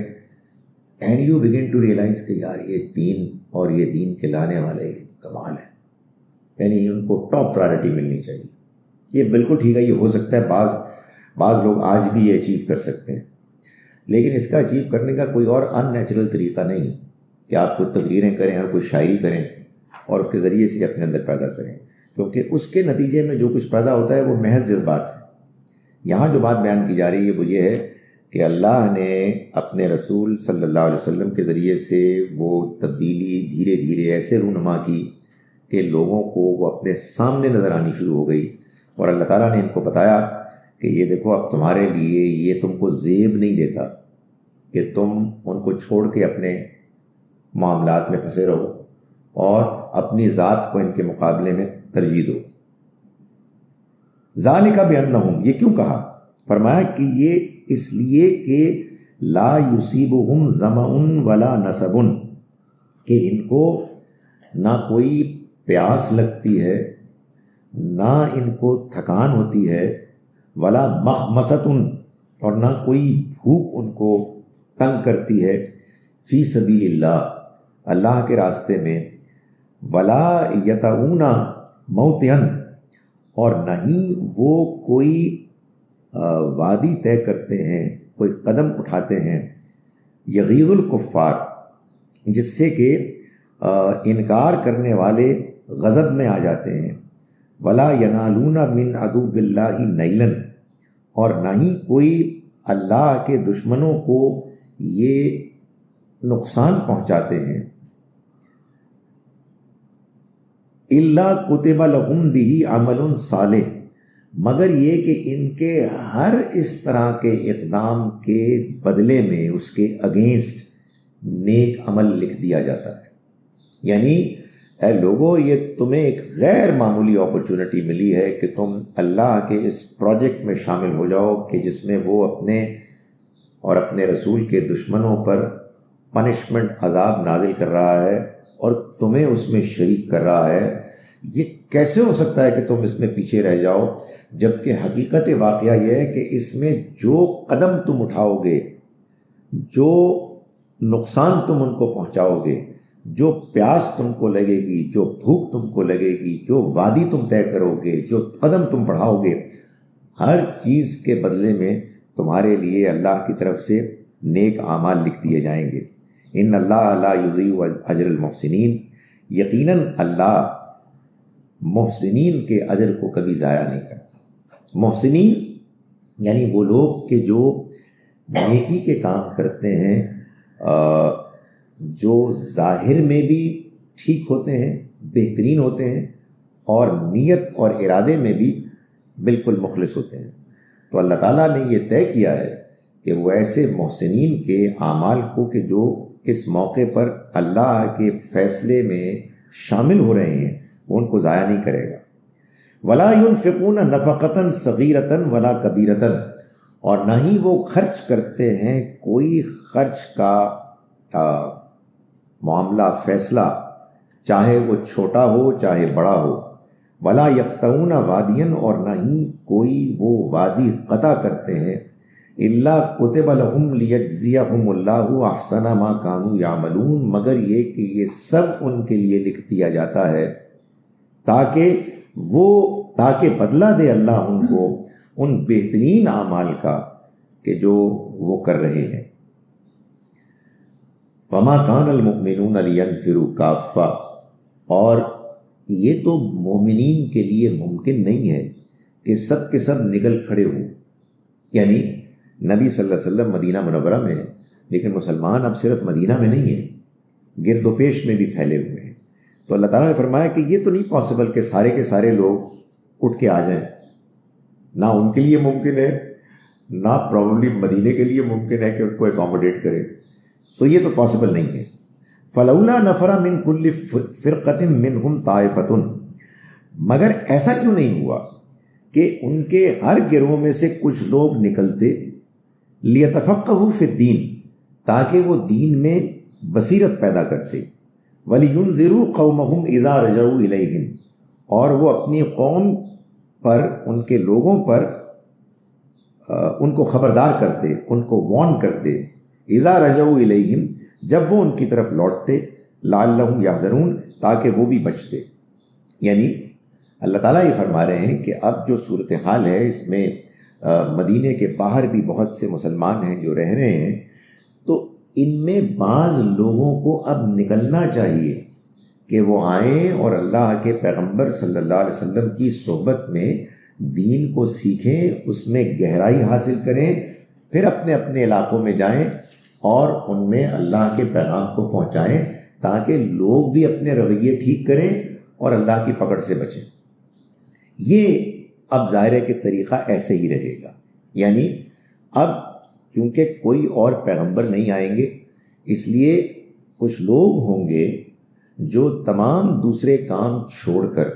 And you begin to realize کہ یار یہ دین اور یہ دین کے لانے والے کمال ہیں. یعنی ان کو ٹاپ پرائرٹی ملنی چاہیے. یہ بالکل ٹھیک ہے، یہ ہو سکتا ہے بعض لوگ آج بھی یہ اچیو کر سکتے ہیں، لیکن اس کا اچیو کرنے کا کوئی اور ان نیچرل طریقہ نہیں ہے کہ آپ کوئی تقریریں کریں اور کوئی شاعری کریں اور اس کے ذریعے سے اپنے اندر پیدا کریں، کیونکہ اس کے نتیجے میں جو کچھ پیدا ہوتا ہے وہ محض جذبات ہے. یہاں جو بات بیان کی جا رہی ہے وہ یہ ہے کہ اللہ نے اپنے رسول صلی اللہ علیہ وسلم کے ذریعے سے وہ تبدیلی دھیرے دھیرے ایسے رونما کی کہ لوگوں کو وہ اپنے سامنے نظر آنی شروع ہو گئی، اور اللہ تعالیٰ نے ان کو بتایا کہ یہ دیکھو اب تمہارے لیے یہ تم کو زیب نہیں دیتا کہ تم ان کو چھوڑ کے اپنے معاملات میں پھنسے رہو اور اپنی ذات کو ان کے مقابلے میں ترجیح دو. ذالک بانہم، یہ کیوں کہا؟ فرمایا کہ یہ اس لیے کہ لا یصیبہم ظمأ ولا نصب، کہ ان کو نہ کوئی پیاس لگتی ہے، نہ ان کو تھکان ہوتی ہے، ولا مخمصۃ، اور نہ کوئی بھوک ان کو تنگ کرتی ہے، فی سبیل اللہ، اللہ کے راستے میں، ولا یطؤون موطئا، اور نہ ہی وہ کوئی وادی طے کرتے ہیں، کوئی قدم اٹھاتے ہیں، یغیظ الکفار، جس سے کہ انکار کرنے والے غضب میں آ جاتے ہیں. ولا ینالون من عدو اللہ نیلا، اور نہ ہی کوئی اللہ کے دشمنوں کو یہ نقصان پہنچاتے ہیں. الا کتب لہم بہ عمل صالح، مگر یہ کہ ان کے ہر اس طرح کے اقدام کے بدلے میں اس کے اگینسٹ نیک عمل لکھ دیا جاتا ہے. یعنی اے لوگوں، یہ تمہیں ایک غیر معمولی اپرچونٹی ملی ہے کہ تم اللہ کے اس پروجیکٹ میں شامل ہو جاؤ کہ جس میں وہ اپنے اور اپنے رسول کے دشمنوں پر پنشمنٹ عذاب نازل کر رہا ہے اور تمہیں اس میں شریک کر رہا ہے. یہ کیسے ہو سکتا ہے کہ تم اس میں پیچھے رہ جاؤ، جبکہ حقیقت واقعہ یہ ہے کہ اس میں جو قدم تم اٹھاؤ گے، جو نقصان تم ان کو پہنچاؤ گے، جو پیاس تم کو لگے گی، جو بھوک تم کو لگے گی، جو وادی تم طے کرو گے، جو قدم تم بڑھاؤ گے، ہر چیز کے بدلے میں تمہارے لیے اللہ کی طرف سے نیک اعمال لکھ دیے جائیں گے. ان اللہ لا یضیع اجر المحسنین، یقیناً اللہ محسنین کے اجر کو کبھی ضائع نہیں کرتا. محسنین یعنی وہ لوگ کہ جو نیکی کے کام کرتے ہیں، جو ظاہر میں بھی ٹھیک ہوتے ہیں، بہترین ہوتے ہیں، اور نیت اور ارادے میں بھی بالکل مخلص ہوتے ہیں. تو اللہ تعالیٰ نے یہ طے کیا ہے کہ وہ ایسے محسنین کے اعمال کو کہ جو اس موقع پر اللہ کے فیصلے میں شامل ہو رہے ہیں، وہ ان کو ضائع نہیں کرے گا. ولا ينفقون نفقة صغیرة ولا کبیرة، اور نہ ہی وہ خرچ کرتے ہیں کوئی خرچ کا معاملہ، فیصلہ، چاہے وہ چھوٹا ہو چاہے بڑا ہو. ولا یقطعون وادیا، اور نہ ہی کوئی وہ وادی قطع کرتے ہیں. الا کتب لہم لیجزیہم اللہ احسن ما کانوا یعملون، مگر یہ کہ یہ سب ان کے لیے لکھ دیا جاتا ہے تاکہ بدلہ دے اللہ ان کو ان بہترین اعمال کا کہ جو وہ کر رہے ہیں. وما کان المؤمنون لینفروا کافہ، اور یہ تو مومنین کے لیے ممکن نہیں ہے کہ سب کے سب نکل کھڑے ہوں. یعنی نبی صلی اللہ علیہ وسلم مدینہ منورہ میں ہیں، لیکن مسلمان اب صرف مدینہ میں نہیں ہیں، گرد و پیش میں بھی پھیلے ہوئے ہیں. تو اللہ تعالیٰ نے فرمایا کہ یہ تو نہیں پاسبل کہ سارے کے سارے لوگ اٹھ کے آ جائیں. نہ ان کے لیے ممکن ہے، نہ پروبیبلی مدینے کے لیے ممکن ہے کہ ان کو اکاموڈیٹ کرے. سو یہ تو پاسبل نہیں ہے. فلولا نفر من کل فرقۃ منہم طائفۃ، مگر ایسا کیوں نہیں ہوا کہ ان کے ہر گروہ میں سے کچھ لوگ نکلتے، لیتفقہوا فی الدین، تاکہ وہ دین میں بصیرت پیدا کرتے، ولینذروا قومہم اذا رجعوا الیہم، اور وہ اپنی قوم پر، ان کے لوگوں پر ان کو خبردار کرتے، ان کو وارن کرتے، اذا رجعوا الیہم، جب وہ ان کی طرف لوٹتے، لعلہم یحذرون، تاکہ وہ بھی بچتے. یعنی اللہ تعالیٰ یہ فرما رہے ہیں کہ اب جو صورتحال ہے اس میں مدینے کے باہر بھی بہت سے مسلمان ہیں جو رہ رہے ہیں، تو ان میں بعض لوگوں کو اب نکلنا چاہیے کہ وہ آئیں اور اللہ کے پیغمبر صلی اللہ علیہ وسلم کی صحبت میں دین کو سیکھیں، اس میں گہرائی حاصل کریں، پھر اپنے اپنے علاقوں میں جائیں اور ان میں اللہ کے پیغام کو پہنچائیں، تاکہ لوگ بھی اپنے رویے ٹھیک کریں اور اللہ کی پکڑ سے بچیں. یہ اب ظاہر ہے کہ طریقہ ایسے ہی رہے گا. یعنی اب چونکہ کوئی اور پیغمبر نہیں آئیں گے، اس لیے کچھ لوگ ہوں گے جو تمام دوسرے کام چھوڑ کر،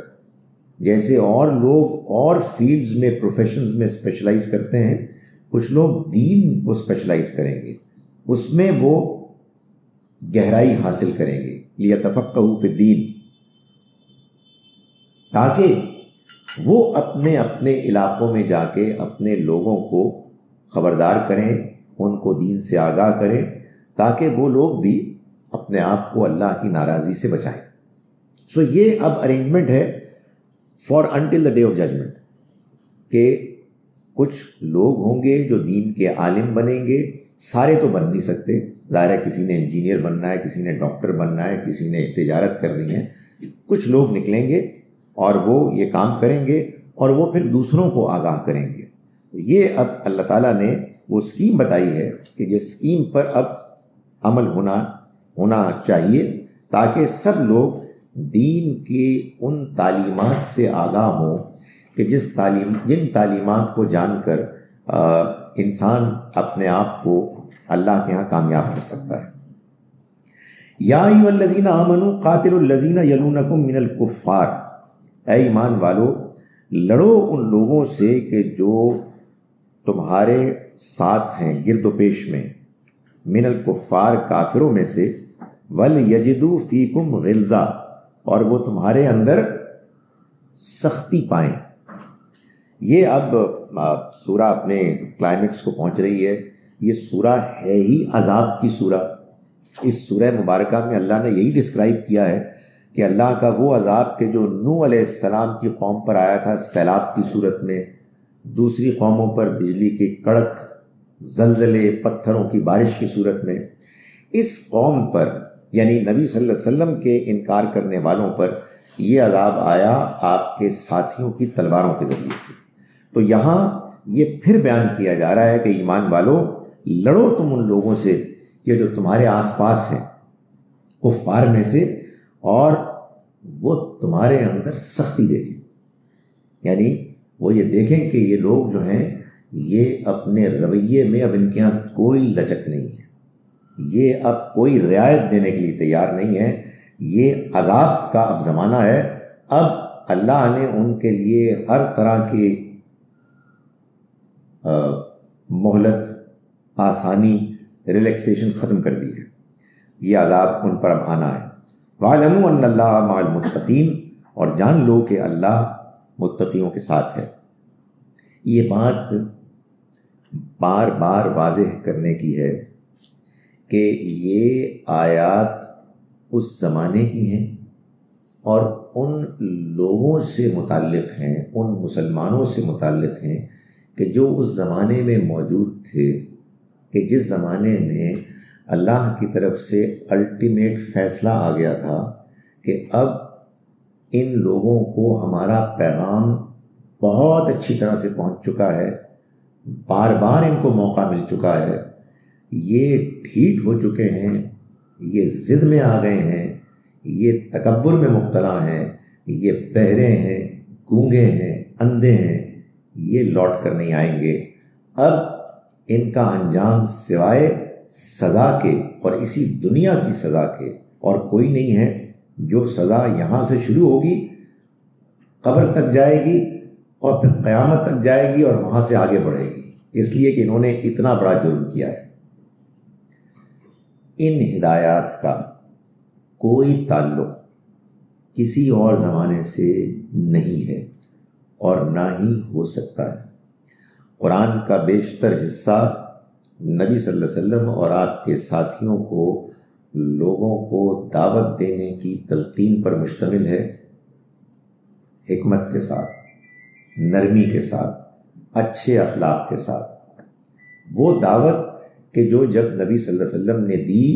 جیسے اور لوگ اور فیلڈز میں، پروفیشنز میں اسپیشلائز کرتے ہیں، کچھ لوگ دین کو اسپیشلائز کریں گے، اس میں وہ گہرائی حاصل کریں گے. لیتفقہوا فی الدین، تاکہ وہ اپنے اپنے علاقوں میں جا کے اپنے لوگوں کو خبردار کریں، ان کو دین سے آگاہ کریں، تاکہ وہ لوگ بھی اپنے آپ کو اللہ کی ناراضی سے بچائیں. سو یہ اب ارینجمنٹ ہے for until the day of judgment, کہ کچھ لوگ ہوں گے جو دین کے عالم بنیں گے، سارے تو بن نہیں سکتے، ظاہر ہے کسی نے انجینئر بننا ہے، کسی نے ڈاکٹر بننا ہے، کسی نے تجارت کرنی ہے، کچھ لوگ نکلیں گے اور وہ یہ کام کریں گے اور وہ پھر دوسروں کو آگاہ کریں گے۔ یہ اب اللہ تعالیٰ نے وہ اسکیم بتائی ہے کہ جس اسکیم پر اب عمل ہونا چاہیے تاکہ سب لوگ دین کی ان تعلیمات سے آگاہ ہوں کہ جن تعلیمات کو جان کر انسان اپنے آپ کو اللہ کے ہاں کامیاب کر سکتا ہے۔ یا ایھا الذین آمنوا قاتلوا الذین یلونکم من الکفار، اے ایمان والو لڑو ان لوگوں سے کہ جو تمہارے ساتھ ہیں گرد و پیش میں، من الکفار کافروں میں سے، ولیجدوا فیکم غلظہ اور وہ تمہارے اندر سختی پائیں۔ یہ اب سورہ اپنے کلائمیکس کو پہنچ رہی ہے۔ یہ سورہ ہے ہی عذاب کی سورہ۔ اس سورہ مبارکہ میں اللہ نے یہی ڈسکرائب کیا ہے کہ اللہ کا وہ عذاب کہ جو نوح علیہ السلام کی قوم پر آیا تھا سیلاب کی صورت میں، دوسری قوموں پر بجلی کی کڑک، زلزلے، پتھروں کی بارش کی صورت میں، اس قوم پر یعنی نبی صلی اللہ علیہ وسلم کے انکار کرنے والوں پر یہ عذاب آیا آپ کے ساتھیوں کی تلواروں کے ذریعے سے۔ تو یہاں یہ پھر بیان کیا جا رہا ہے کہ ایمان والو لڑو تم ان لوگوں سے کہ جو تمہارے آس پاس ہیں کفار میں سے، اور وہ تمہارے اندر سختی دیکھیں، یعنی وہ یہ دیکھیں کہ یہ لوگ جو ہیں یہ اپنے رویے میں اب ان کے یہاں کوئی لچک نہیں ہے، یہ اب کوئی رعایت دینے کے لیے تیار نہیں ہے، یہ عذاب کا اب زمانہ ہے۔ اب اللہ نے ان کے لیے ہر طرح کی مہلت، آسانی، ریلیکسیشن ختم کر دی ہے، یہ عذاب ان پر اب آنا ہے۔ وَاعْلَمُوا أَنَّ اللَّهَ مَعَ الْمُتَّقِينَ، اور جان لو کہ اللہ متقیوں کے ساتھ ہے۔ یہ بات بار بار واضح کرنے کی ہے کہ یہ آیات اس زمانے کی ہیں اور ان لوگوں سے متعلق ہیں، ان مسلمانوں سے متعلق ہیں کہ جو اس زمانے میں موجود تھے، کہ جس زمانے میں اللہ کی طرف سے الٹیمیٹ فیصلہ آ گیا تھا کہ اب ان لوگوں کو ہمارا پیغام بہت اچھی طرح سے پہنچ چکا ہے، بار بار ان کو موقع مل چکا ہے، یہ ڈھیٹ ہو چکے ہیں، یہ ضد میں آ گئے ہیں، یہ تکبر میں مبتلا ہیں، یہ بہرے ہیں، گونگے ہیں، اندھے ہیں، یہ لوٹ کر نہیں آئیں گے۔ اب ان کا انجام سوائے سزا کے اور اسی دنیا کی سزا کے اور کوئی نہیں ہے۔ جو سزا یہاں سے شروع ہوگی قبر تک جائے گی اور پھر قیامت تک جائے گی اور وہاں سے آگے بڑھے گی، اس لیے کہ انہوں نے اتنا بڑا جرم کیا ہے۔ ان ہدایات کا کوئی تعلق کسی اور زمانے سے نہیں ہے اور نہ ہی ہو سکتا ہے۔ قرآن کا بیشتر حصہ نبی صلی اللہ علیہ وسلم اور آپ کے ساتھیوں کو لوگوں کو دعوت دینے کی تلقین پر مشتمل ہے، حکمت کے ساتھ، نرمی کے ساتھ، اچھے اخلاق کے ساتھ۔ وہ دعوت کہ جو جب نبی صلی اللہ علیہ وسلم نے دی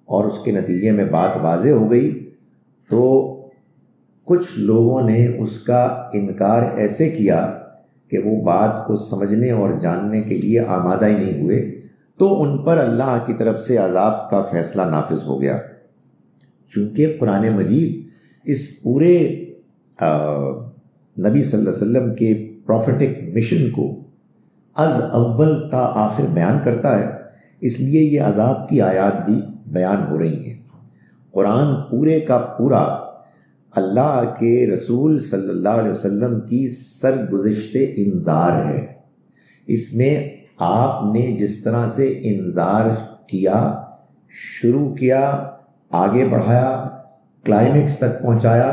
اور اس کے نتیجے میں بات واضح ہو گئی تو کچھ لوگوں نے اس کا انکار ایسے کیا کہ وہ بات کو سمجھنے اور جاننے کے لیے آمادہ ہی نہیں ہوئے، تو ان پر اللہ کی طرف سے عذاب کا فیصلہ نافذ ہو گیا۔ چونکہ قرآن مجید اس پورے نبی صلی اللہ علیہ وسلم کے پروفیٹک مشن کو از اول تا آخر بیان کرتا ہے، اس لیے یہ عذاب کی آیات بھی بیان ہو رہی ہیں۔ قرآن پورے کا پورا اللہ کے رسول صلی اللہ علیہ وسلم کی سرگزشت انذار ہے۔ اس میں آپ نے جس طرح سے انذار کیا، شروع کیا، آگے بڑھایا، کلائمیکس تک پہنچایا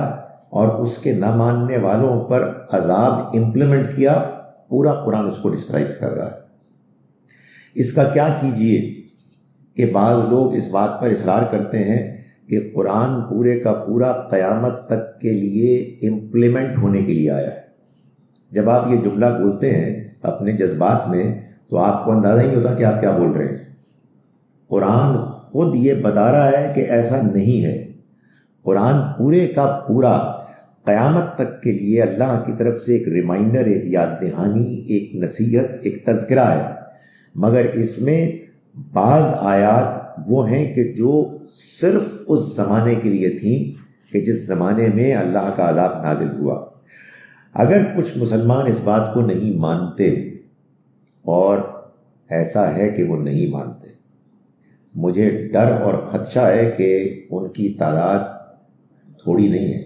اور اس کے نہ ماننے والوں پر عذاب امپلیمنٹ کیا، پورا قرآن اس کو ڈسکرائب کر رہا ہے۔ اس کا کیا کیجئے کہ بعض لوگ اس بات پر اصرار کرتے ہیں کہ قرآن پورے کا پورا قیامت تک کے لیے امپلیمنٹ ہونے کے لیے آیا ہے۔ جب آپ یہ جملہ بولتے ہیں اپنے جذبات میں تو آپ کو اندازہ ہی نہیں ہوتا کہ آپ کیا بول رہے ہیں۔ قرآن خود یہ بتا رہا ہے کہ ایسا نہیں ہے۔ قرآن پورے کا پورا قیامت تک کے لیے اللہ کی طرف سے ایک ریمائنڈر، ایک یاد دہانی، ایک نصیحت، ایک تذکرہ ہے، مگر اس میں بعض آیات وہ ہیں کہ جو صرف اس زمانے کے لیے تھیں کہ جس زمانے میں اللہ کا عذاب نازل ہوا۔ اگر کچھ مسلمان اس بات کو نہیں مانتے، اور ایسا ہے کہ وہ نہیں مانتے، مجھے ڈر اور خدشہ ہے کہ ان کی تعداد تھوڑی نہیں ہے،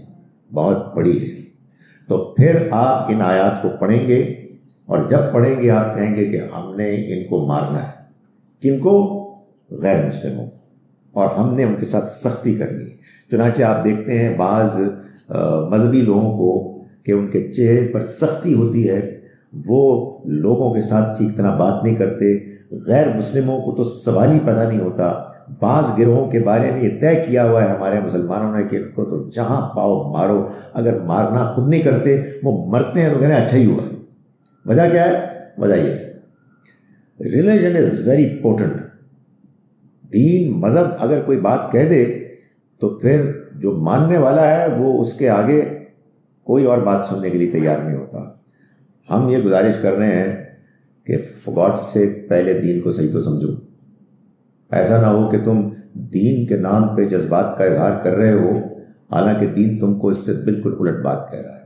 بہت بڑی ہے، تو پھر آپ ان آیات کو پڑھیں گے، اور جب پڑھیں گے آپ کہیں گے کہ ہم نے ان کو مارنا ہے۔ کن کو؟ غیر مسلموں، اور ہم نے ان کے ساتھ سختی کرنی ہے۔ چنانچہ آپ دیکھتے ہیں بعض مذہبی لوگوں کو کہ ان کے چہرے پر سختی ہوتی ہے، وہ لوگوں کے ساتھ ٹھیک طرح بات نہیں کرتے۔ غیر مسلموں کو تو سوال ہی پیدا نہیں ہوتا۔ بعض گروہوں کے بارے میں یہ طے کیا ہوا ہے ہمارے مسلمانوں نے کہ ان کو تو جہاں پاؤ مارو، اگر مارنا خود نہیں کرتے وہ مرتے ہیں تو کہتے ہیں اچھا ہی ہوا۔ وجہ کیا ہے؟ وجہ یہ ہے ریلیجن از ویری امپورٹنٹ۔ دین، مذہب اگر کوئی بات کہہ دے تو پھر جو ماننے والا ہے وہ اس کے آگے کوئی اور بات سننے کے لیے تیار نہیں ہوتا۔ ہم یہ گزارش کر رہے ہیں کہ فار گاڈ سے پہلے دین کو صحیح تو سمجھو۔ ایسا نہ ہو کہ تم دین کے نام پہ جذبات کا اظہار کر رہے ہو، حالانکہ دین تم کو اس سے بالکل الٹ بات کہہ رہا ہے۔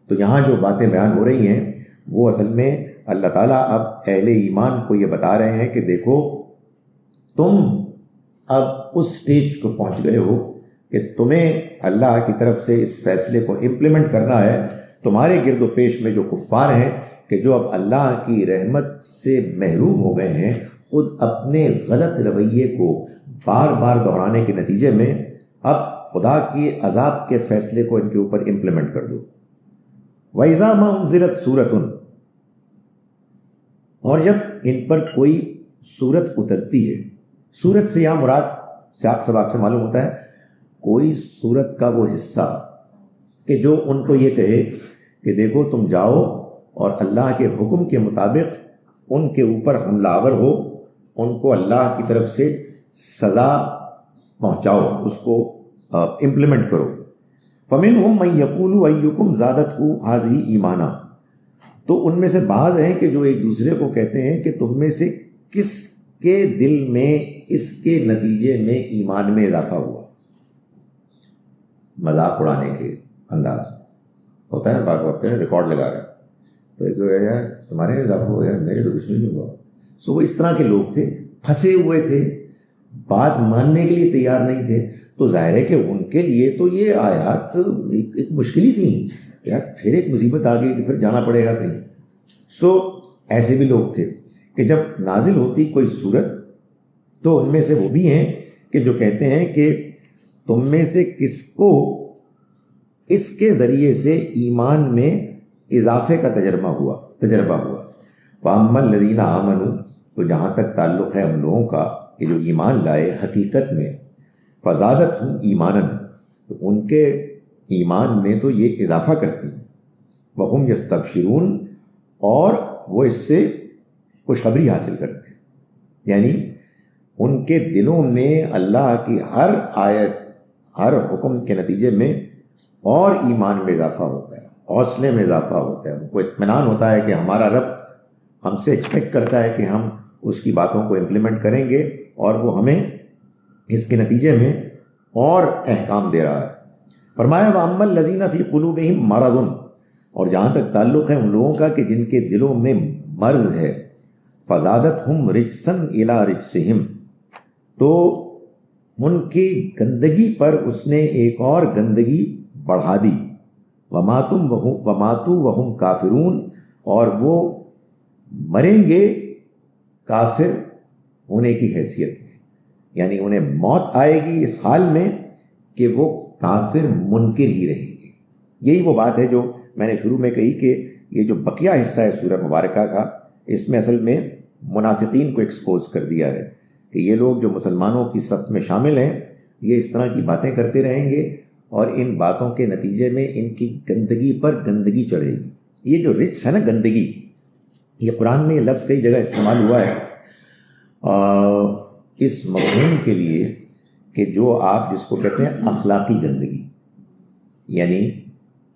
تو یہاں جو باتیں بیان ہو رہی ہیں وہ اصل میں اللہ تعالیٰ اب اہل ایمان کو یہ بتا رہے ہیں کہ دیکھو، تم اب اس سٹیج کو پہنچ گئے ہو کہ تمہیں اللہ کی طرف سے اس فیصلے کو امپلیمنٹ کرنا ہے۔ تمہارے گرد و پیش میں جو کفار ہیں کہ جو اب اللہ کی رحمت سے محروم ہو گئے ہیں، خود اپنے غلط رویے کو بار بار دہرانے کے نتیجے میں اب خدا کی عذاب کے فیصلے کو ان کے اوپر امپلیمنٹ کر دو۔ وَإِذَا مَا أُنزِلَتْ سُورَةٌ، اور جب ان پر کوئی سورت اترتی ہے، سورت سے یہاں مراد سیاق سباق سے معلوم ہوتا ہے کوئی سورت کا وہ حصہ کہ جو ان کو یہ کہے کہ دیکھو تم جاؤ اور اللہ کے حکم کے مطابق ان کے اوپر حملہ آور ہو، ان کو اللہ کی طرف سے سزا پہنچاؤ، اس کو امپلیمنٹ کرو۔ فَمِنْهُمْ مَنْ يَقُولُ أَيُّكُمْ زَادَتْهُ هَٰذِهِ ایمانا، تو ان میں سے بعض ہیں کہ جو ایک دوسرے کو کہتے ہیں کہ تم میں سے کس کے دل میں اس کے نتیجے میں ایمان میں اضافہ ہوا۔ مذاق اڑانے کے انداز ہوتا ہے نا، بات وقت ریکارڈ لگا رہا ہے تو ایک یار تمہارے اضافہ ہوا، یار میرے تو کچھ نہیں ہوا۔ سو وہ اس طرح کے لوگ تھے، پھنسے ہوئے تھے، بات ماننے کے لیے تیار نہیں تھے۔ تو ظاہر ہے کہ ان کے لیے تو یہ آیات ایک مشکل ہی تھیں، یار پھر ایک مصیبت آ گئی کہ پھر جانا پڑے گا کہیں۔ سو ایسے بھی لوگ تھے کہ جب نازل ہوتی کوئی صورت تو ان میں سے وہ بھی ہیں کہ جو کہتے ہیں کہ تم میں سے کس کو اس کے ذریعے سے ایمان میں اضافے کا تجربہ ہوا۔ وَأَمَّا الَّذِينَ آمَنُوا، تو جہاں تک تعلق ہے ان لوگوں کا کہ جو ایمان لائے حقیقت میں، فَزَادَتْهُمْ ایمانًا، تو ان کے ایمان میں تو یہ اضافہ کرتی ہیں، وَهُمْ يَسْتَبْشِرُونَ، اور وہ اس سے خوشخبری حاصل کرتے ہیں۔ یعنی ان کے دلوں میں اللہ کی ہر آیت، ہر حکم کے نتیجے میں اور ایمان میں اضافہ ہوتا ہے، حوصلے میں اضافہ ہوتا ہے، ان کو اطمینان ہوتا ہے کہ ہمارا رب ہم سے ایکسپیکٹ کرتا ہے کہ ہم اس کی باتوں کو امپلیمنٹ کریں گے، اور وہ ہمیں اس کے نتیجے میں اور احکام دے رہا ہے۔ فرمایا وَأَمَّا الَّذِينَ فِي قُلُوبِهِم مَرَضٌ، اور جہاں تک تعلق ہے ان لوگوں کا کہ جن کے دلوں میں مرض ہے، فَزَادَتْهُمْ رِجْسًا إِلَىٰ رِجْسِهِمْ، تو ان کی گندگی پر اس نے ایک اور گندگی بڑھا دی۔ وَمَاتُوا وَهُمْ کافرون، اور وہ مریں گے کافر ہونے کی حیثیت میں، یعنی انہیں موت آئے گی اس حال میں کہ وہ کافر منکر ہی رہیں گے۔ یہی وہ بات ہے جو میں نے شروع میں کہی کہ یہ جو بقیہ حصہ ہے سورہ مبارکہ کا، اس میں اصل میں منافقین کو ایکسپوز کر دیا ہے کہ یہ لوگ جو مسلمانوں کی صف میں شامل ہیں یہ اس طرح کی باتیں کرتے رہیں گے، اور ان باتوں کے نتیجے میں ان کی گندگی پر گندگی چڑھے گی۔ یہ جو رجس ہے نا، گندگی، یہ قرآن میں یہ لفظ کئی جگہ استعمال ہوا ہے اس مفہوم کے لیے کہ جو آپ جس کو کہتے ہیں اخلاقی گندگی، یعنی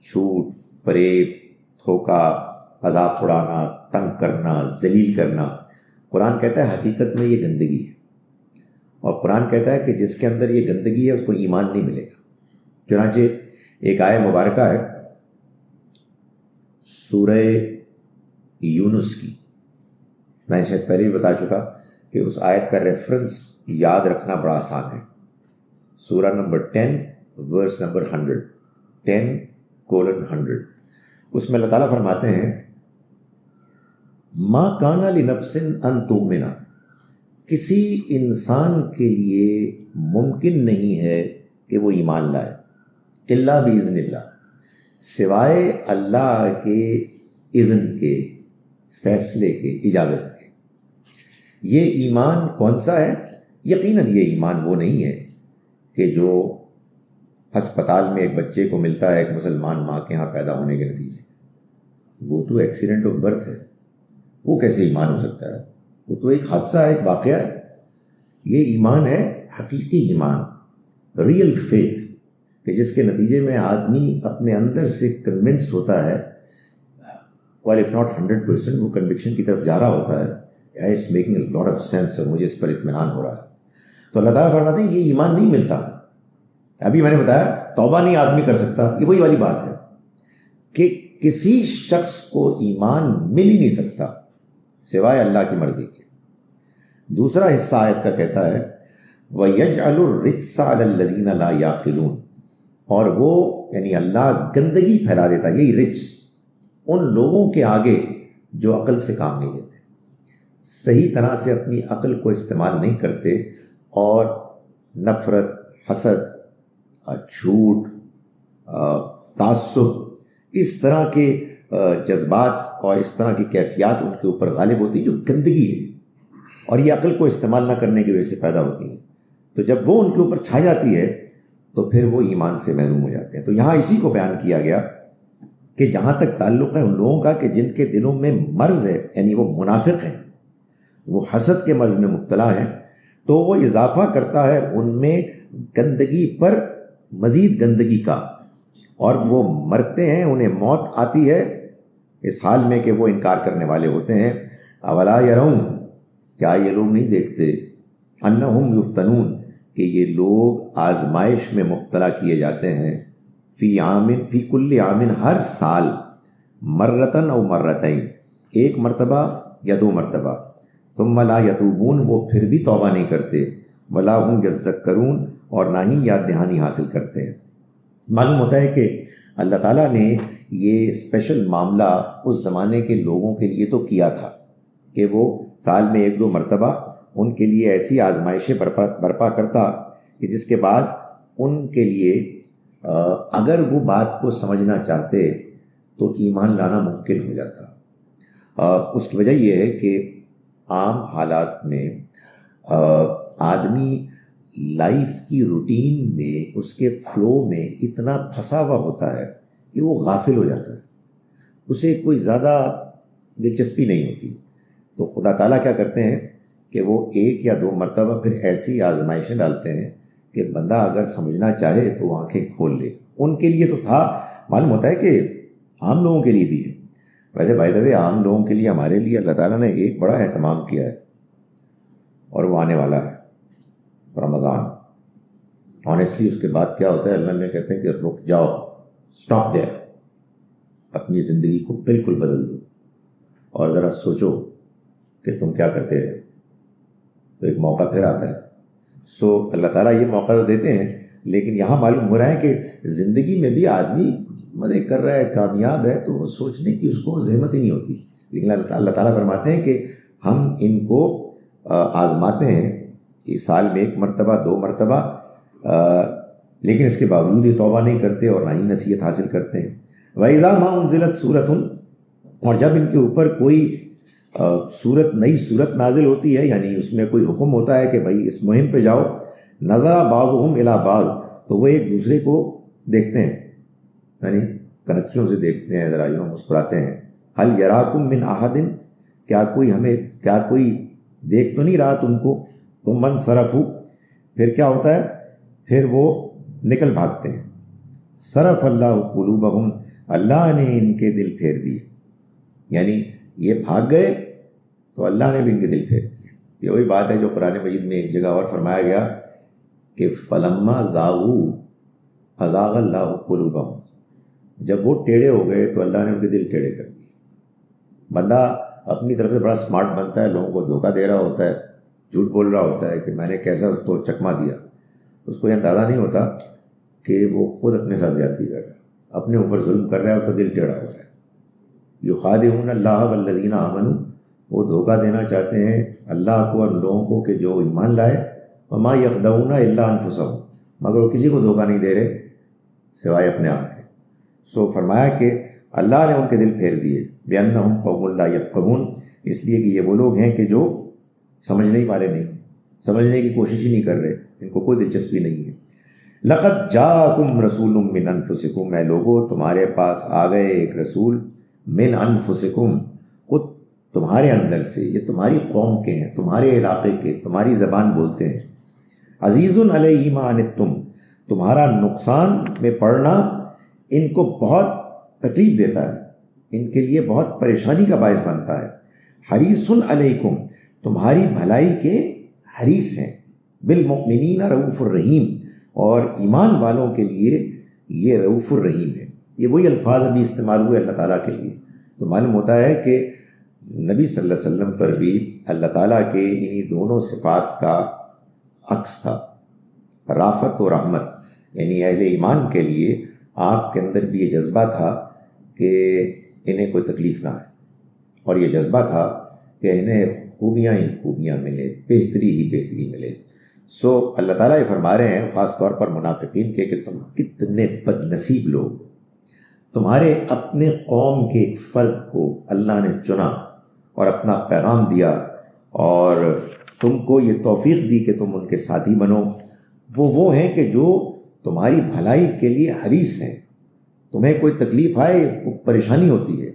جھوٹ، فریب، دھوکہ، مذاق اڑانا، تنگ کرنا، ذلیل کرنا، قرآن کہتا ہے حقیقت میں یہ گندگی ہے، اور قرآن کہتا ہے کہ جس کے اندر یہ گندگی ہے اس کو ایمان نہیں ملے گا۔ چنانچہ ایک آیت مبارکہ ہے سورہ یونس کی، میں شاید پہلے بھی بتا چکا کہ اس آیت کا ریفرنس یاد رکھنا بڑا آسان ہے۔ سورہ نمبر 10 ورس نمبر 100، 10:100، اس میں اللہ تعالیٰ فرماتے ہیں ما کان لنفس ان تؤمن، کسی انسان کے لیے ممکن نہیں ہے کہ وہ ایمان لائے، الا باذن اللہ، سوائے اللہ کے اذن کے، فیصلے کے، اجازت کے۔ یہ ایمان کون سا ہے؟ یقیناً یہ ایمان وہ نہیں ہے کہ جو ہسپتال میں ایک بچے کو ملتا ہے ایک مسلمان ماں کے ہاں پیدا ہونے کے نتیجے، وہ تو ایکسیڈنٹ آف برتھ ہے، وہ کیسے ایمان ہو سکتا ہے؟ وہ تو ایک حادثہ ہے، ایک واقعہ ہے۔ یہ ایمان ہے حقیقی ایمان، ریئل فیتھ، کہ جس کے نتیجے میں آدمی اپنے اندر سے کنونسڈ ہوتا ہے، while if not 100% وہ کنوکشن کی طرف جا رہا ہوتا ہے، it's making a lot of sense, اور مجھے اس پر اطمینان ہو رہا ہے۔ تو اللہ تعالیٰ فرماتے ہیں یہ ایمان نہیں ملتا۔ ابھی میں نے بتایا توبہ نہیں آدمی کر سکتا، یہ وہی والی بات ہے کہ کسی شخص کو ایمان مل ہی نہیں سکتا سوائے اللہ کی مرضی کے۔ دوسرا حصہ آیت کا کہتا ہے وَيَجْعَلُ الرِّجْسَ عَلَى الَّذِينَ لَا يَعْقِلُونَ، اور وہ یعنی اللہ گندگی پھیلا دیتا ہے، یہی رجس، ان لوگوں کے آگے جو عقل سے کام نہیں لیتے، صحیح طرح سے اپنی عقل کو استعمال نہیں کرتے، اور نفرت، حسد، جھوٹ، تعصب، اس طرح کے جذبات اور اس طرح کی کیفیات ان کے اوپر غالب ہوتی جو گندگی ہے، اور یہ عقل کو استعمال نہ کرنے کی وجہ سے پیدا ہوتی ہے۔ تو جب وہ ان کے اوپر چھا جاتی ہے تو پھر وہ ایمان سے محروم ہو جاتے ہیں۔ تو یہاں اسی کو بیان کیا گیا کہ جہاں تک تعلق ہے ان لوگوں کا کہ جن کے دلوں میں مرض ہے، یعنی وہ منافق ہیں، وہ حسد کے مرض میں مبتلا ہیں، تو وہ اضافہ کرتا ہے ان میں گندگی پر مزید گندگی کا، اور وہ مرتے ہیں، انہیں موت آتی ہے اس حال میں کہ وہ انکار کرنے والے ہوتے ہیں۔ اولا یرون، کیا یہ لوگ نہیں دیکھتے، انہم یفتنون، کہ یہ لوگ آزمائش میں مبتلا کیے جاتے ہیں، فی کل عام، ہر سال، مرتن او مرتین، ایک مرتبہ یا دو مرتبہ، ثم لا یتوبون، وہ پھر بھی توبہ نہیں کرتے، ولا هم یذکرون، اور نہ ہی یاد دہانی حاصل کرتے ہیں۔ معلوم ہوتا ہے کہ اللہ تعالیٰ نے یہ اسپیشل معاملہ اس زمانے کے لوگوں کے لیے تو کیا تھا کہ وہ سال میں ایک دو مرتبہ ان کے لیے ایسی آزمائشیں برپا کرتا کہ جس کے بعد ان کے لیے اگر وہ بات کو سمجھنا چاہتے تو ایمان لانا ممکن ہو جاتا۔ اس کی وجہ یہ ہے کہ عام حالات میں آدمی لائف کی روٹین میں، اس کے فلو میں اتنا پھنسا ہوا ہوتا ہے کہ وہ غافل ہو جاتا ہے، اسے کوئی زیادہ دلچسپی نہیں ہوتی۔ تو خدا تعالیٰ کیا کرتے ہیں کہ وہ ایک یا دو مرتبہ پھر ایسی آزمائشیں ڈالتے ہیں کہ بندہ اگر سمجھنا چاہے تو وہ آنکھیں کھول لے۔ ان کے لیے تو تھا، معلوم ہوتا ہے کہ عام لوگوں کے لیے بھی ہے۔ ویسے بائی دا وے عام لوگوں کے لیے ہمارے لیے اللہ تعالیٰ نے ایک بڑا اہتمام کیا ہے، اور وہ آنے والا ہے رمضان۔ آنیسٹلی اس کے بعد کیا ہوتا ہے، اللہ میں کہتے ہیں کہ رک جاؤ، اسٹاپ دیر، اپنی زندگی کو بالکل بدل دو اور ذرا سوچو کہ تم کیا کرتے رہے۔ تو ایک موقع پھر آتا ہے۔ سو اللہ تعالیٰ یہ موقع تو دیتے ہیں، لیکن یہاں معلوم ہو رہا ہے کہ زندگی میں بھی آدمی مزے کر رہا ہے، کامیاب ہے، تو وہ سوچنے کی اس کو زحمت ہی نہیں ہوتی۔ لیکن اللہ تعالیٰ فرماتے ہیں کہ ہم ان کو آزماتے ہیں کہ سال میں ایک مرتبہ دو مرتبہ، لیکن اس کے باوجود یہ توبہ نہیں کرتے اور نہ ہی نصیحت حاصل کرتے ہیں۔ وَإِذَا مَا أُنزِلَتْ سُورَةٌ، اور جب ان کے اوپر کوئی نئی صورت نازل ہوتی ہے، یعنی اس میں کوئی حکم ہوتا ہے کہ بھائی اس مہم پہ جاؤ، نَظَرَ بَعْضُهُمْ إِلَىٰ بَعْضٍ، تو وہ ایک دوسرے کو دیکھتے ہیں، یعنی کنکھیوں سے دیکھتے ہیں، ذرا یوں مسکراتے ہیں۔ هَلْ يَرَاكُمْ مِنْ أَحَدٍ، کیا کوئی دیکھ تو نہیں رہا تم کو؟ ثم انصرفوا، پھر کیا ہوتا ہے؟ پھر وہ نکل بھاگتے ہیں. صرف اللہ قلوبہم، اللہ نے ان کے دل پھیر دیے. یعنی یہ بھاگ گئے تو اللہ نے بھی ان کے دل پھیر دیے. یہ وہی بات ہے جو قرآن مجید میں ایک جگہ اور فرمایا گیا کہ فلما زاغوا ازاغ اللہ قلوبہم، جب وہ ٹیڑھے ہو گئے تو اللہ نے ان کے دل ٹیڑھے کر دیے. بندہ اپنی طرف سے بڑا سمارٹ بنتا ہے، لوگوں کو دھوکہ دے رہا ہوتا ہے، جھوٹ بول رہا ہوتا ہے کہ میں نے کیسا اس کو چکما دیا. اس کو یہ اندازہ نہیں ہوتا کہ وہ خود اپنے ساتھ زیادتی کر رہا ہے، اپنے اوپر ظلم کر رہا ہے، اس کا دل ٹیڑھا ہو رہا ہے. یخادعون اللہ والذین آمنوا، وہ دھوکہ دینا چاہتے ہیں اللہ کو اور لوگوں کو کہ جو ایمان لائے. وما یخدعون الا انفسہم، مگر وہ کسی کو دھوکہ نہیں دے رہے سوائے اپنے آپ کے. سو فرمایا کہ اللہ نے ان کے دل پھیر دیے. بِأَنَّهُمْ قَوْمٌ لَا يَفْقَهُونَ، اس لیے کہ یہ وہ لوگ ہیں کہ جو سمجھنے والے نہیں، سمجھنے کی کوشش ہی نہیں کر رہے، ان کو کوئی دلچسپی نہیں ہے. لَقَدْ جَاءَكُمْ رَسُولٌ مِّنْ أَنفُسِكُمْ، اے لوگو تمہارے پاس آ گئے ایک رسول من انفسکم، خود تمہارے اندر سے، یہ تمہاری قوم کے ہیں، تمہارے علاقے کے، تمہاری زبان بولتے ہیں. عزیز علیہ ما عنتم، تمہارا نقصان میں پڑنا ان کو بہت تکلیف دیتا ہے، ان کے لیے بہت پریشانی کا باعث بنتا ہے. حریص علیکم، تمہاری بھلائی کے حریص ہیں. بالمؤمنین رؤوف الرحیم، اور ایمان والوں کے لیے یہ رؤوف الرحیم ہے. یہ وہی الفاظ ابھی استعمال ہوئے اللہ تعالیٰ کے لیے. تو معلوم ہوتا ہے کہ نبی صلی اللہ علیہ وسلم پر بھی اللہ تعالیٰ کے انہی دونوں صفات کا عکس تھا، رافت و رحمت. یعنی اہل ایمان کے لیے آپ کے اندر بھی یہ جذبہ تھا کہ انہیں کوئی تکلیف نہ آئے، اور یہ جذبہ تھا کہ انہیں خوبیاں ہی خوبیاں ملے، بہتری ہی بہتری ملے. سو اللہ تعالیٰ یہ فرما رہے ہیں خاص طور پر منافقین کے کہ تم کتنے بد نصیب لوگ، تمہارے اپنے قوم کے ایک فرد کو اللہ نے چنا اور اپنا پیغام دیا اور تم کو یہ توفیق دی کہ تم ان کے ساتھی بنو. وہ ہیں کہ جو تمہاری بھلائی کے لیے حریص ہیں. تمہیں کوئی تکلیف آئے، کوئی پریشانی ہوتی ہے،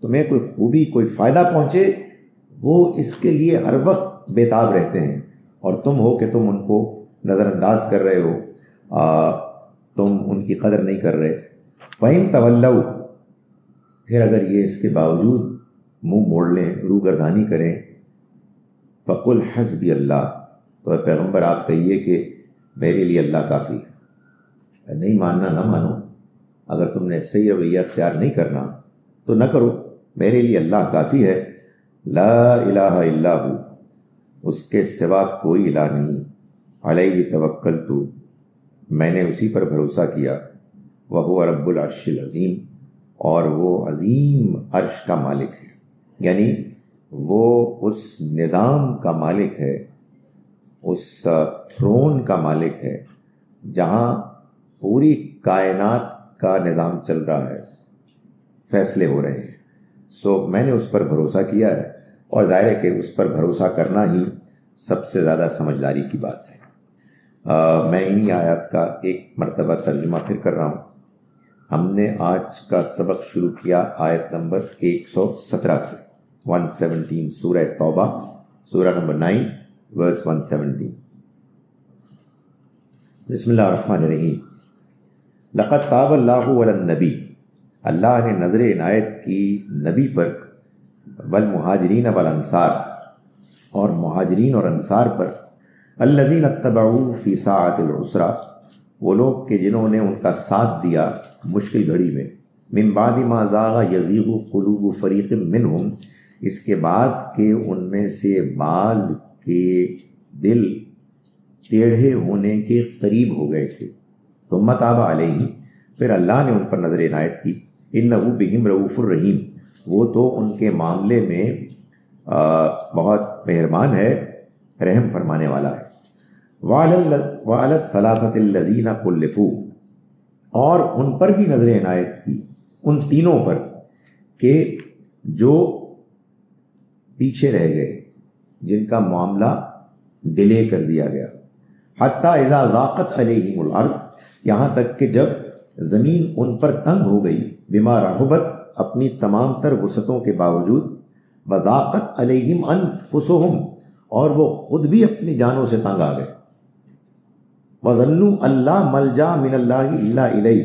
تمہیں کوئی خوبی، کوئی فائدہ پہنچے، وہ اس کے لیے ہر وقت بےتاب رہتے ہیں. اور تم ہو کہ تم ان کو نظر انداز کر رہے ہو، تم ان کی قدر نہیں کر رہے. فَإِن تَوَلَّوْا، پھر اگر یہ اس کے باوجود منہ موڑ لیں، روگردانی کریں، فَقُلْ حَسْبِيَ اللَّهُ، تو اے پیغمبر آپ کہیے کہ میرے لیے اللہ کافی ہے. نہیں ماننا نہ مانو، اگر تم نے صحیح رویہ اختیار نہیں کرنا تو نہ کرو، میرے لیے اللہ کافی ہے. لا الہ الا ہو، اس کے سوا کوئی الہ نہیں. علیہ توکلت، میں نے اسی پر بھروسہ کیا. وہو رب العرش العظیم، اور وہ عظیم عرش کا مالک ہے. یعنی وہ اس نظام کا مالک ہے، اس تھرون کا مالک ہے جہاں پوری کائنات کا نظام چل رہا ہے، فیصلے ہو رہے ہیں. سو میں نے اس پر بھروسہ کیا ہے، اور ظاہر ہے کہ اس پر بھروسہ کرنا ہی سب سے زیادہ سمجھداری کی بات ہے. میں انہی آیات کا ایک مرتبہ ترجمہ پھر کر رہا ہوں. ہم نے آج کا سبق شروع کیا آیت نمبر 117 سے، 117، سورہ توبہ، سورہ نمبر 9 ورس 117. بسم اللہ الرحمن الرحیم. لقد تاب اللہ علی النبی، اللہ نے نظر عنایت کی نبی پر، والمہاجرین والانصار، اور مہاجرین اور انصار پر، الذین اتبعوا فی ساعۃ العسرہ، وہ لوگ کہ جنہوں نے ان کا ساتھ دیا مشکل گھڑی میں. من بعد ما زاغ یزیغ قلوب فریق منہم، اس کے بعد کہ ان میں سے بعض کے دل ٹیڑھے ہونے کے قریب ہو گئے تھے. ثم تاب علیہم، پھر اللہ نے ان پر نظر عنایت کی. انہ بہم رؤوف الرحیم، وہ تو ان کے معاملے میں بہت مہربان ہے، رحم فرمانے والا ہے. وعلی الثلاثۃ الذین خلفوا، اور ان پر بھی نظر عنایت کی، ان تینوں پر کہ جو پیچھے رہ گئے، جن کا معاملہ ڈیلے کر دیا گیا. حتی اذا ضاقت علیہم الارض، یہاں تک کہ جب زمین ان پر تنگ ہو گئی، بما رحبت، اپنی تمام تر وسعتوں کے باوجود، وضاقت علیہم انفسہم، اور وہ خود بھی اپنی جانوں سے تنگ آ گئے، وظنوا اللہ ملجا من اللہ الا الیہ،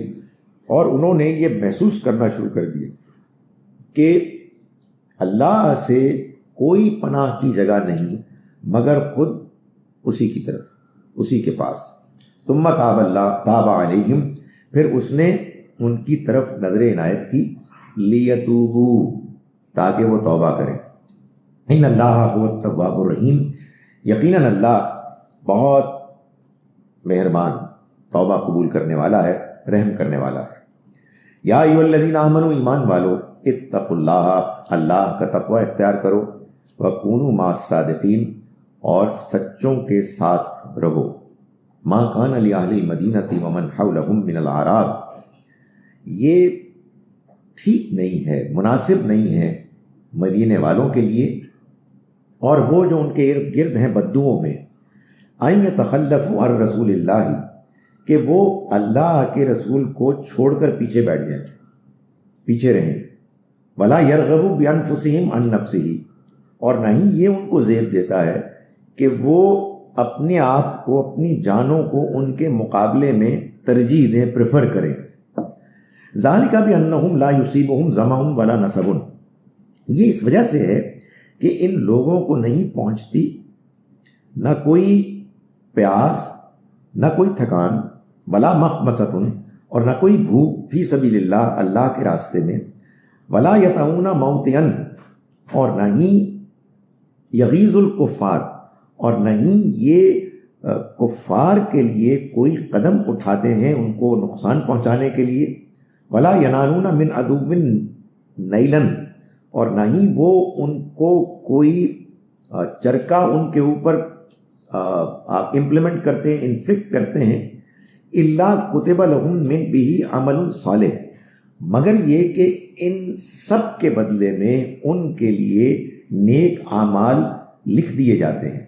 اور انہوں نے یہ محسوس کرنا شروع کر دیا کہ اللہ سے کوئی پناہ کی جگہ نہیں مگر خود اسی کی طرف، اسی کے پاس۔ ثم تاب علیہم، پھر اس نے ان کی طرف نظر عنایت کی، لیتوبوا، تاکہ وہ توبہ کریں۔ ان اللہ هو التواب الرحیم، یقیناً اللہ بہت مہربان، توبہ قبول کرنے والا ہے، رحم کرنے والا ہے۔ یا ایھا الذین آمنوا، ایمان والو، اتقوا اللہ، اللہ کا تقوی اختیار کرو، وکونوا مع الصادقین، اور سچوں کے ساتھ رہو۔ ما کان لأہل المدینۃ ومن حولہم من الاعراب، یہ ٹھیک نہیں ہے، مناسب نہیں ہے مدینے والوں کے لیے اور وہ جو ان کے ارد گرد ہیں بدوؤں میں، ان یتخلفوا عن رسول اللہ، کہ وہ اللہ کے رسول کو چھوڑ کر پیچھے بیٹھ جائیں، پیچھے رہیں۔ ولا یرغبوا بانفسہم عن نفسہ، اور نہ ہی یہ ان کو زیب دیتا ہے کہ وہ اپنے آپ کو، اپنی جانوں کو ان کے مقابلے میں ترجیح دیں، پریفر کریں۔ ذالک بانہم لا یصیبہم ظمأ ولا نصب، یہ اس وجہ سے ہے کہ ان لوگوں کو نہیں پہنچتی نہ کوئی پیاس، نہ کوئی تھکان، ولا مخمصۃ، اور نہ کوئی بھوک، فی سبیل اللہ، اللہ کے راستے میں، ولا یطؤون موطئا، اور نہ ہی یغیظ الکفار، اور نہ ہی یہ کفار کے لیے کوئی قدم اٹھاتے ہیں ان کو نقصان پہنچانے کے لیے، ولا ینالون من عدو نیلا، اور نہ ہی وہ ان کو کوئی چرکا ان کے اوپر امپلیمنٹ کرتے ہیں، انفلکٹ کرتے ہیں، الا کتب لہم من بہ عمل صالح، مگر یہ کہ ان سب کے بدلے میں ان کے لیے نیک اعمال لکھ دیے جاتے ہیں۔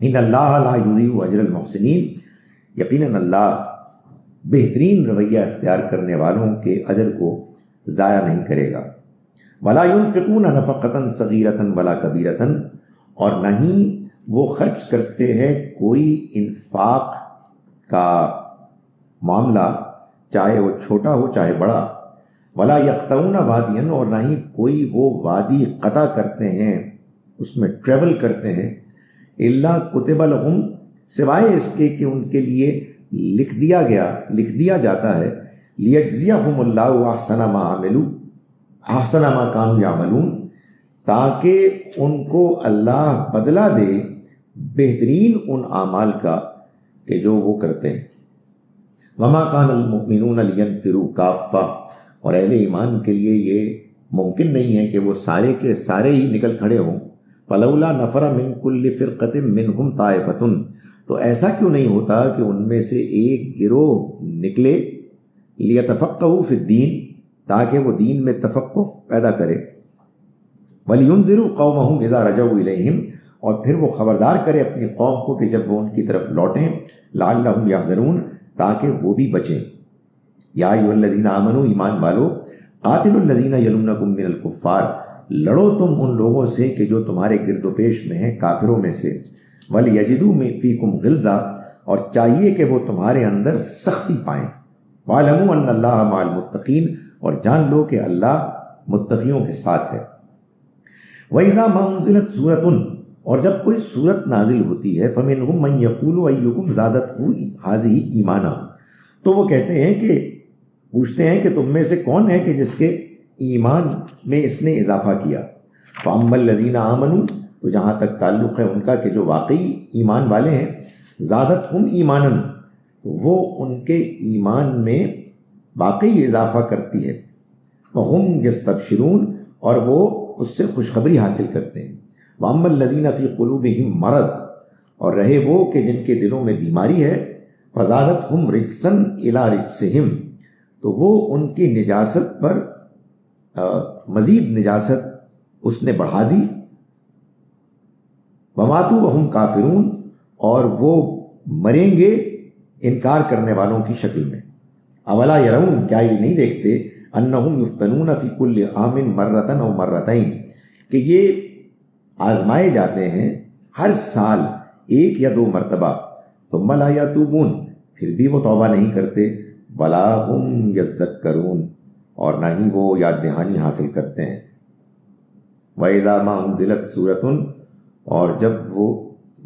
ان اللہ لا یضیع اجر المحسنین، یقیناً اللہ بہترین رویہ اختیار کرنے والوں کے اجر کو ضائع نہیں کرے گا۔ ولا ينفقون نفقة صغیرة ولا کبیرة، اور نہ ہی وہ خرچ کرتے ہیں کوئی انفاق کا معاملہ، چاہے وہ چھوٹا ہو چاہے بڑا، ولا یقطعون وادیا، اور نہ ہی کوئی وہ وادی قطع کرتے ہیں، اس میں ٹریول کرتے ہیں، الا کتب لہم، سوائے اس کے کہ ان کے لیے لکھ دیا جاتا ہے، لیجزیہم اللہ احسن ما عملوا، احسن ما کانوا یعملون، تاکہ ان کو اللہ بدلہ دے بہترین ان اعمال کا کہ جو وہ کرتے ہیں۔ وما کان المؤمنون لینفروا کافہ، اور اہل ایمان کے لیے یہ ممکن نہیں ہے کہ وہ سارے کے سارے ہی نکل کھڑے ہوں۔ فلولا نفر من کل فرقۃ منہم طائفۃ، تو ایسا کیوں نہیں ہوتا کہ ان میں سے ایک گروہ نکلے، لیتفقہوا فی الدین، تاکہ وہ دین میں تفقہ پیدا کرے، وَلْيُنذِرُوا قَوْمَهُمْ إِذَا رَجَعُوا إِلَيْهِمْ، اور پھر وہ خبردار کرے اپنی قوم کو کہ جب وہ ان کی طرف لوٹیں، لَعَلَّهُمْ يَحْذَرُونَ، تاکہ وہ بھی بچیں۔ یا ایھا الذین آمنوا، ایمان والو، قاتلوا الذین یلونکم من الکفار، لڑو تم ان لوگوں سے کہ جو تمہارے گرد و پیش میں ہیں کافروں میں سے، وَلْيَجِدُوا فِيكُمْ غِلْظَةً، اور چاہیے کہ وہ تمہارے اندر سختی پائیں، وَاعْلَمُوا أَنَّ اللَّهَ مَعَ الْمُتَّقِينَ، اور جان لو کہ اللہ متقیوں کے ساتھ ہے۔ وَإِذَا مَا أُنزِلَتْ سُورَةٌ، اور جب کوئی سورت نازل ہوتی ہے، فَمِنْهُمْ مَنْ يَقُولُ أَيُّكُمْ زَادَتْهُ هَٰذِهِ إِيمَانًا، تو وہ کہتے ہیں کہ پوچھتے ہیں کہ تم میں سے کون ہے کہ جس کے ایمان میں اس نے اضافہ کیا۔ فَأَمَّا الَّذِينَ آمَنُوا، تو جہاں تک تعلق ہے ان کا کہ جو واقعی ایمان والے ہیں، زَادَتْهُمْ إِيمَانًا، وہ ان کے ایمان میں واقعی اضافہ کرتی ہے، وَهُمْ يَسْتَبْشِرُونَ، اور وہ اس سے خوشخبری حاصل کرتے ہیں۔ وَأَمَّا الَّذِينَ فِي قُلُوبِهِمْ مَرَضٌ، اور رہے وہ کہ جن کے دلوں میں بیماری ہے، فَزَادَتْهُمْ رِجْسًا إِلَىٰ رِجْسِهِمْ، تو وہ ان کی نجاست پر مزید نجاست اس نے بڑھا دی، وَمَاتُوا وَهُمْ كَافِرُونَ، اور وہ مریں گے انکار کرنے والوں کی شکل میں۔ اولا یرون، کیا یہ نہیں دیکھتے، انہم یفتنون فی کل عام مرۃ او مرتین، کہ یہ آزمائے جاتے ہیں ہر سال 1 یا 2 مرتبہ، ثم لا یتوبون، پھر بھی وہ توبہ نہیں کرتے، ولا ہم یذکرون، اور نہ ہی وہ یاد دہانی حاصل کرتے ہیں۔ وَإِذَا مَا أُنزِلَتْ سُورَةٌ، اور جب وہ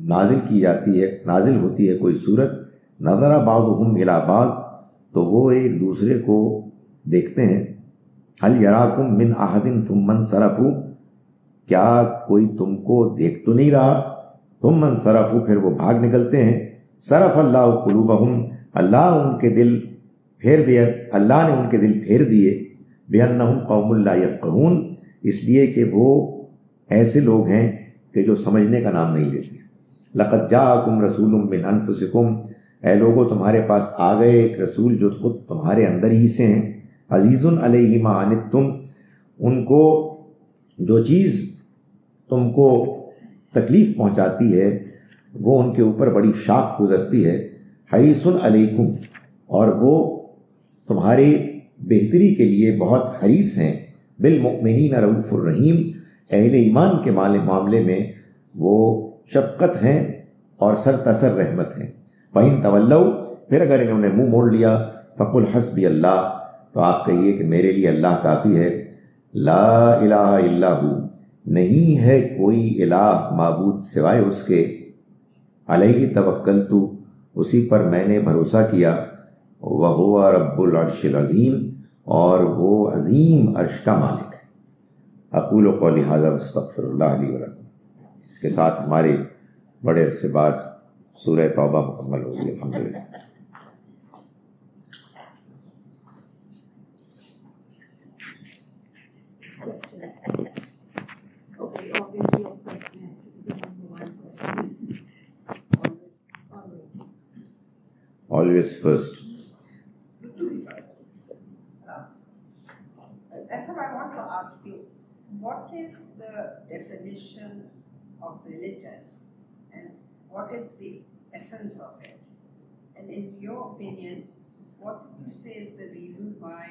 نازل کی جاتی ہے، نازل ہوتی ہے کوئی سورت، نظر بعضهم إلى بعض، تو وہ ایک دوسرے کو دیکھتے ہیں، هل يراكم من أحد ثم انصرفوا، کیا کوئی تم کو دیکھ تو نہیں رہا، ثم انصرفوا، پھر وہ بھاگ نکلتے ہیں، صرف اللہ قلوبہم، اللہ ان کے دل پھیر دیا، اللہ نے ان کے دل پھیر دیے، بأنہم قوم لا یفقہون، اس لیے کہ وہ ایسے لوگ ہیں کہ جو سمجھنے کا نام نہیں لیتے۔ لقد جاءکم رسول من انفسکم، اے لوگوں تمہارے پاس آ گئے ایک رسول جو خود تمہارے اندر ہی سے ہیں، عزیز علیہ ما عنتم، ان کو جو چیز تم کو تکلیف پہنچاتی ہے وہ ان کے اوپر بڑی شاق گزرتی ہے، حریص علیکم، اور وہ تمہاری بہتری کے لیے بہت حریص ہیں، بالمؤمنین رؤوف الرحیم، اہل ایمان کے معاملے میں وہ شفقت ہیں اور سرتسر رحمت ہیں۔ فَإِن تَوَلَّوْا، پھر اگر انہوں نے منہ موڑ لیا، فَقُلْ حَسْبِيَ اللَّهُ، تو آپ کہیے کہ میرے لیے اللہ کافی ہے، لا الہ الا ہو، نہیں ہے کوئی الہ معبود سوائے اس کے، علیہ توکلت، اسی پر میں نے بھروسہ کیا، وَهُوَ رَبُّ الْعَرْشِ الْعَظِيمِ، اور وہ عظیم عرش کا مالک ہے۔ اقول قولی ھذا واستغفر اللہ لی ولکم۔ اس کے ساتھ ہماری بڑے عرصے بعد سورہ توبہ مکمل ہوگی الحمدللہ۔ Always first. Sir, I want to ask you, what is the definition of religion and what is the essence of it? And in your opinion, what would you say is the reason why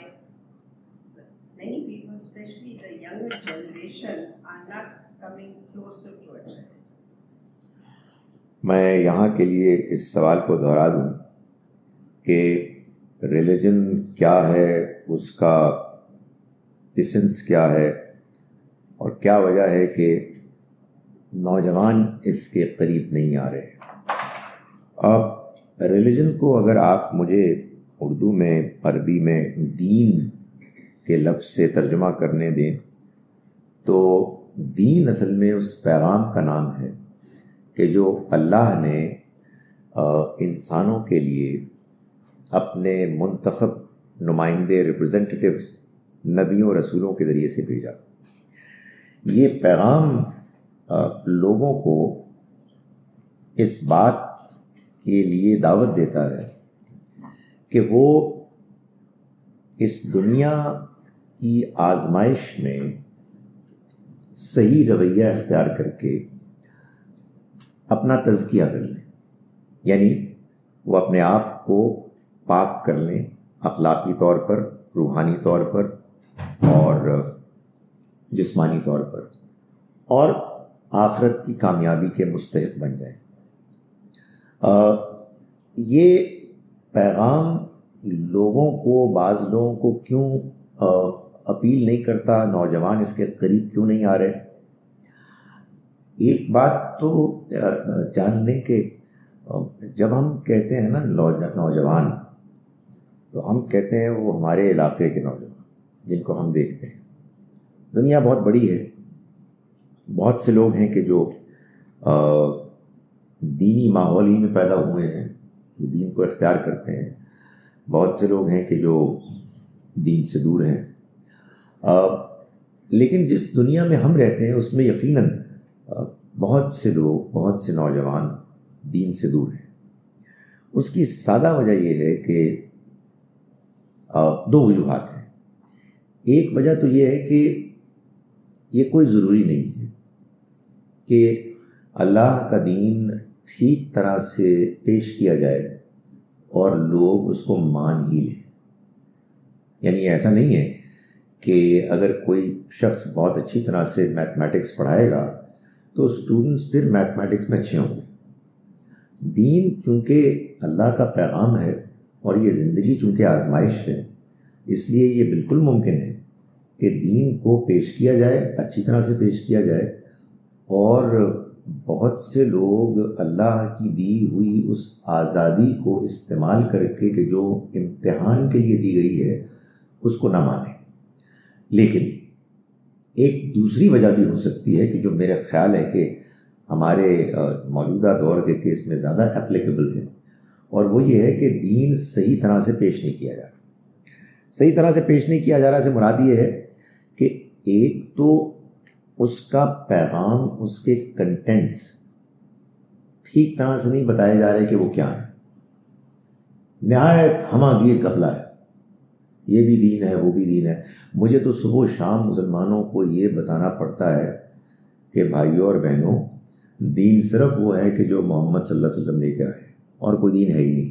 many people, especially the younger generation, are not coming closer to it? میں یہاں کے لیے اس سوال کو دہرا دوں کہ religion کیا ہے، اس کا ایسنس کیا ہے، اور کیا وجہ ہے کہ نوجوان اس کے قریب نہیں آ رہے۔ اب ریلیجن کو اگر آپ مجھے اردو میں، عربی میں دین کے لفظ سے ترجمہ کرنے دیں تو دین اصل میں اس پیغام کا نام ہے کہ جو اللہ نے انسانوں کے لیے اپنے منتخب نمائندے، ریپرزینٹیٹیوز، نبیوں رسولوں کے ذریعے سے بھیجا۔ یہ پیغام لوگوں کو اس بات کے لیے دعوت دیتا ہے کہ وہ اس دنیا کی آزمائش میں صحیح رویہ اختیار کر کے اپنا تزکیہ کر لیں، یعنی وہ اپنے آپ کو پاک کر لیں، اخلاقی طور پر، روحانی طور پر اور جسمانی طور پر، اور آخرت کی کامیابی کے مستحق بن جائیں۔ یہ پیغام لوگوں کو، بعض لوگوں کو کیوں اپیل نہیں کرتا، نوجوان اس کے قریب کیوں نہیں آ رہے؟ ایک بات تو جان لیں کہ جب ہم کہتے ہیں نا نوجوان، تو ہم کہتے ہیں وہ ہمارے علاقے کے نوجوان جن کو ہم دیکھتے ہیں۔ دنیا بہت بڑی ہے، بہت سے لوگ ہیں کہ جو دینی ماحول ہی میں پیدا ہوئے ہیں، دین کو اختیار کرتے ہیں، بہت سے لوگ ہیں کہ جو دین سے دور ہیں، لیکن جس دنیا میں ہم رہتے ہیں اس میں یقیناً بہت سے لوگ، بہت سے نوجوان دین سے دور ہیں۔ اس کی سادہ وجہ یہ ہے کہ دو وجوہات ہیں۔ ایک وجہ تو یہ ہے کہ یہ کوئی ضروری نہیں ہے کہ اللہ کا دین ٹھیک طرح سے پیش کیا جائے اور لوگ اس کو مان ہی لیں۔ یعنی ایسا نہیں ہے کہ اگر کوئی شخص بہت اچھی طرح سے میتھمیٹکس پڑھائے گا تو اسٹوڈنٹس پھر میتھمیٹکس میں اچھے ہوں گے. دین چونکہ اللہ کا پیغام ہے اور یہ زندگی چونکہ آزمائش ہے، اس لیے یہ بالکل ممکن ہے کہ دین کو پیش کیا جائے، اچھی طرح سے پیش کیا جائے، اور بہت سے لوگ اللہ کی دی ہوئی اس آزادی کو استعمال کر کے کہ جو امتحان کے لیے دی گئی ہے اس کو نہ مانیں. لیکن ایک دوسری وجہ بھی ہو سکتی ہے کہ جو میرا خیال ہے کہ ہمارے موجودہ دور کے کیس میں زیادہ اپلیکیبل ہے، اور وہ یہ ہے کہ دین صحیح طرح سے پیش نہیں کیا جا رہا. صحیح طرح سے پیش نہیں کیا جا رہا سے مراد یہ ہے کہ ایک تو اس کا پیغام، اس کے کنٹینٹس ٹھیک طرح سے نہیں بتائے جا رہے کہ وہ کیا ہے. نہایت ہمہ گیر گھپلا ہے، یہ بھی دین ہے وہ بھی دین ہے. مجھے تو صبح و شام مسلمانوں کو یہ بتانا پڑتا ہے کہ بھائیوں اور بہنوں، دین صرف وہ ہے کہ جو محمد صلی اللہ علیہ وسلم لے کے آئے، اور کوئی دین ہے ہی نہیں.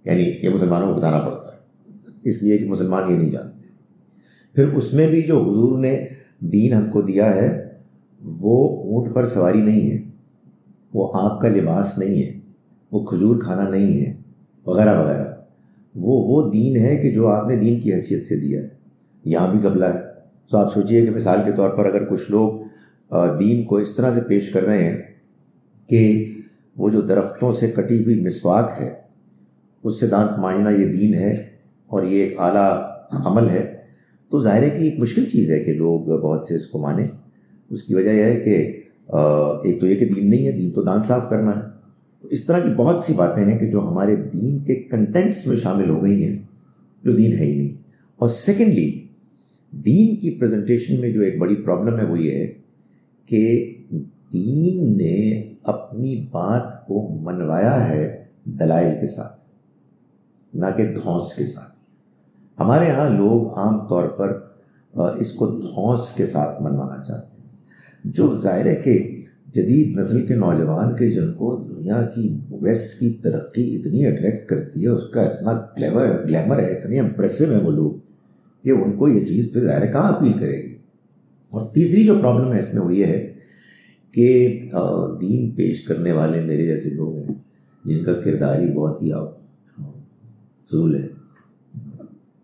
یعنی یہ مسلمانوں کو بتانا پڑتا ہے اس لیے کہ مسلمان یہ نہیں جانتے. پھر اس میں بھی جو حضور نے دین ہم کو دیا ہے وہ اونٹ پر سواری نہیں ہے، وہ آپ کا لباس نہیں ہے، وہ کھجور کھانا نہیں ہے، وغیرہ وغیرہ. وہ دین ہے کہ جو آپ نے دین کی حیثیت سے دیا ہے. یہاں بھی قبلہ ہے. تو آپ سوچئے کہ مثال کے طور پر اگر کچھ لوگ دین کو اس طرح سے پیش کر رہے ہیں کہ وہ جو درختوں سے کٹی ہوئی مسواک ہے اس سے دانت مانجنا یہ دین ہے اور یہ ایک اعلیٰ عمل ہے، تو ظاہر ہے کہ ایک مشکل چیز ہے کہ لوگ بہت سے اس کو مانیں. اس کی وجہ یہ ہے کہ ایک تو یہ کہ دین نہیں ہے، دین تو دانت صاف کرنا ہے. اس طرح کی بہت سی باتیں ہیں کہ جو ہمارے دین کے کنٹینٹس میں شامل ہو گئی ہیں جو دین ہے ہی نہیں. اور سیکنڈلی دین کی پریزنٹیشن میں جو ایک بڑی پرابلم ہے وہ یہ ہے کہ دین نے اپنی بات کو منوایا ہے دلائل کے ساتھ، نہ کہ دھونس کے ساتھ. ہمارے ہاں لوگ عام طور پر اس کو دھونس کے ساتھ منوانا چاہتے ہیں، جو ظاہر ہے کہ جدید نسل کے نوجوان کے جن کو دنیا کی ویسٹ کی ترقی اتنی اٹریکٹ کرتی ہے، اس کا اتنا گلیمر ہے، اتنے امپریسو ہیں وہ لوگ کہ ان کو یہ چیز پھر ظاہر ہے کہاں اپیل کرے گی. اور تیسری جو پرابلم ہے اس میں وہ یہ ہے کہ دین پیش کرنے والے میرے جیسے لوگ ہیں جن کا کردار ہی بہت ہی فضول ہے،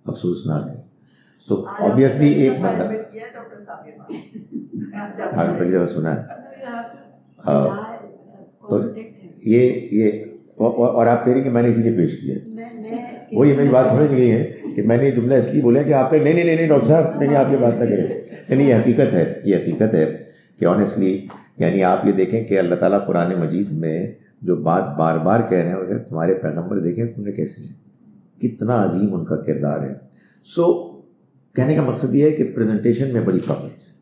افسوسناک ہے. سو آبویسلی ایک بندہ پہلی دفعہ سنا ہے تو یہ اور آپ کہہ رہی ہیں کہ میں نے اسی لیے پیش کیا. وہ یہ میری بات سمجھ گئی ہے کہ میں نے جملہ اس لیے بولا کہ آپ کہ نہیں ڈاکٹر صاحب نہیں آپ یہ بات نہ کریں. نہیں، یہ حقیقت ہے کہ آنیسٹلی یعنی آپ یہ دیکھیں کہ اللہ تعالیٰ قرآن مجید میں جو بات بار بار کہہ رہے ہیں تمہارے پیغمبر دیکھیں تم نے کیسے کتنا عظیم ان کا کردار ہے. سو کہنے کا مقصد یہ ہے کہ پریزنٹیشن میں بڑی پرابلم ہے.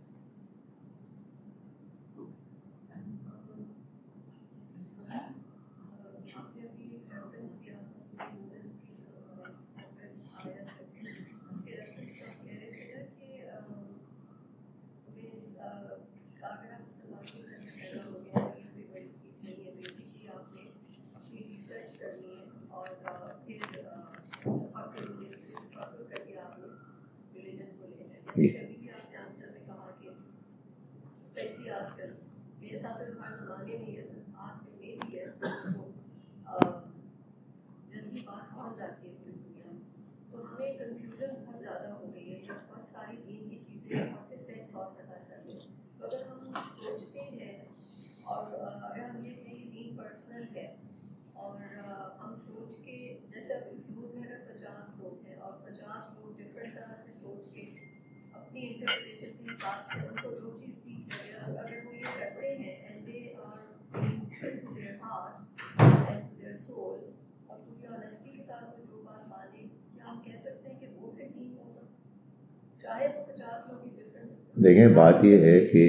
دیکھیں بات یہ ہے کہ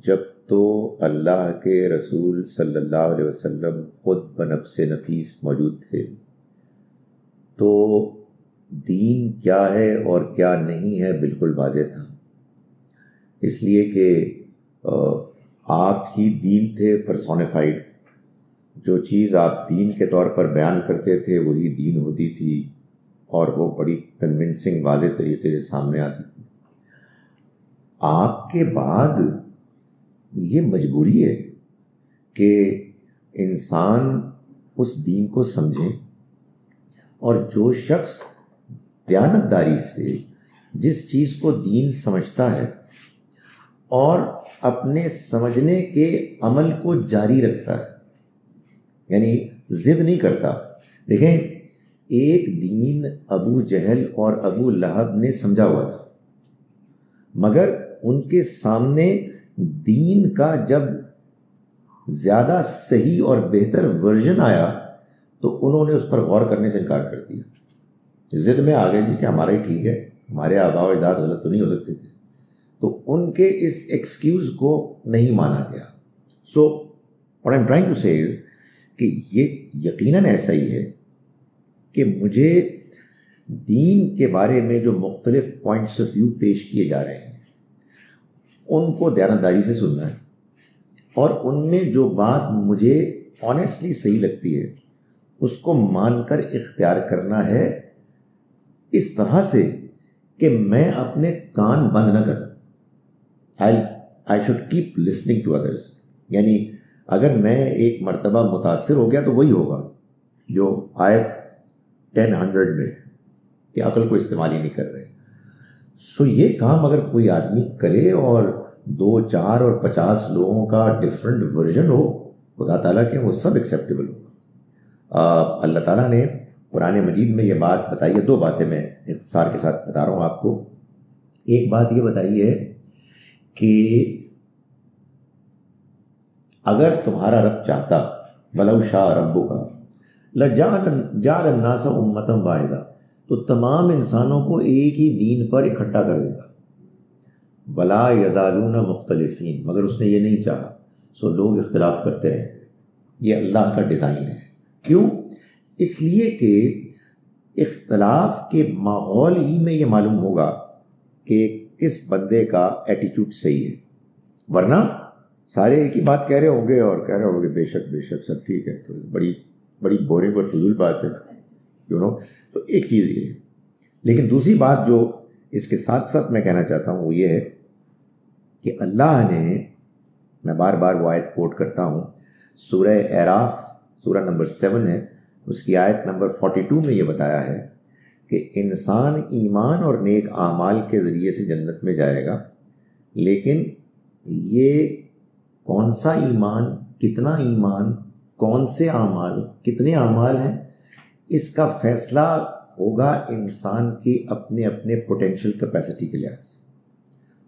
جب تو اللہ کے رسول صلی اللہ علیہ وسلم خود بنفس نفیس موجود تھے تو دین کیا ہے اور کیا نہیں ہے بالکل واضح تھا. اس لیے کہ آپ ہی دین تھے پرسونیفائڈ. جو چیز آپ دین کے طور پر بیان کرتے تھے وہی دین ہوتی تھی اور وہ بڑی کنونسنگ واضح طریقے سے سامنے آتی تھی. آپ کے بعد یہ مجبوری ہے کہ انسان اس دین کو سمجھے، اور جو شخص دیانتداری سے جس چیز کو دین سمجھتا ہے اور اپنے سمجھنے کے عمل کو جاری رکھتا ہے، یعنی ضد نہیں کرتا. دیکھیں، ایک دین ابو جہل اور ابو لہب نے سمجھا ہوا تھا، مگر ان کے سامنے دین کا جب زیادہ صحیح اور بہتر ورژن آیا تو انہوں نے اس پر غور کرنے سے انکار کر دیا. ضد میں آ گئے جی کہ ہمارا ہی ٹھیک ہے، ہمارے آباء و اجداد غلط تو نہیں ہو سکتے تھے. تو ان کے اس ایکسکیوز کو نہیں مانا گیا. So what I am trying to say is کہ یہ یقیناً ایسا ہی ہے کہ مجھے دین کے بارے میں جو مختلف پوائنٹس آف ویو پیش کیے جا رہے ہیں ان کو دیانتداری سے سننا ہے، اور ان میں جو بات مجھے آنیسٹلی صحیح لگتی ہے اس کو مان کر اختیار کرنا ہے، اس طرح سے کہ میں اپنے کان بند نہ کروں. I should keep listening to others. یعنی اگر میں ایک مرتبہ متاثر ہو گیا تو وہی ہوگا جو آیت 10-100 میں کہ عقل کو استعمال ہی نہیں کر رہے. سو یہ کام اگر کوئی آدمی کرے اور 2, 4 اور 50 لوگوں کا ڈفرینٹ ورژن ہو، خدا تعالیٰ کے وہ سب ایکسیپٹیبل ہوگا. اللہ تعالیٰ نے قرآن مجید میں یہ بات بتائی ہے. 2 باتیں میں اختصار کے ساتھ بتا رہا ہوں آپ کو. ایک بات یہ بتائی ہے کہ اگر تمہارا رب چاہتا، وَلَوْ شَاءَ رَبُّكَ لَجَعَلَ النَّاسَ أُمَّةً وَاحِدَةً، تو تمام انسانوں کو ایک ہی دین پر اکٹھا کر دیتا. وَلَا يَزَالُونَ مُخْتَلِفِينَ، مگر اس نے یہ نہیں چاہا، سو لوگ اختلاف کرتے رہیں. یہ اللہ کا ڈیزائن ہے. کیوں؟ اس لیے کہ اختلاف کے ماحول ہی میں یہ معلوم ہوگا کہ کس بندے کا ایٹیٹیوڈ صحیح ہے. ورنہ سارے ایک ہی بات کہہ رہے ہوں گے اور کہہ رہے ہوں گے بے شک بے شک سب ٹھیک ہے، تو بڑی بورنگ اور فضول بات ہے، تو ایک چیز یہ ہے. لیکن دوسری بات جو اس کے ساتھ ساتھ میں کہنا چاہتا ہوں وہ یہ ہے کہ اللہ نے، میں بار بار وہ آیت کوٹ کرتا ہوں، سورہ اعراف سورہ نمبر 7 ہے، اس کی آیت نمبر 42 میں یہ بتایا ہے کہ انسان ایمان اور نیک اعمال کے ذریعے سے جنت میں جائے گا. لیکن یہ کون سا ایمان، کتنا ایمان، کون سے اعمال، کتنے اعمال ہیں، اس کا فیصلہ ہوگا انسان کی اپنے اپنے پوٹینشیل کیپیسٹی کے لحاظ سے.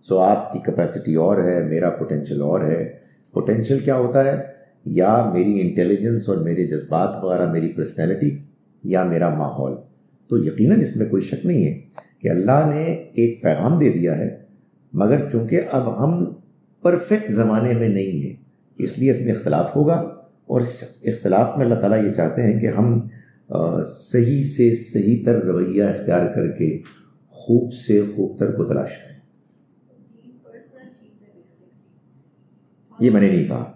سو آپ کی کیپیسٹی اور ہے، میرا پوٹینشیل اور ہے. پوٹینشیل کیا ہوتا ہے؟ یا میری انٹیلیجنس اور میرے جذبات وغیرہ، میری پرسنالٹی، یا میرا ماحول. تو یقیناً اس میں کوئی شک نہیں ہے کہ اللہ نے ایک پیغام دے دیا ہے، مگر چونکہ اب ہم پرفیکٹ زمانے میں نہیں ہیں اس لیے اس میں اختلاف ہوگا، اور اس اختلاف میں اللہ تعالیٰ یہ چاہتے ہیں کہ ہم صحیح سے صحیح تر رویہ اختیار کر کے خوب سے خوب تر کو تلاش کریں. یہ میں نے نہیں کہا،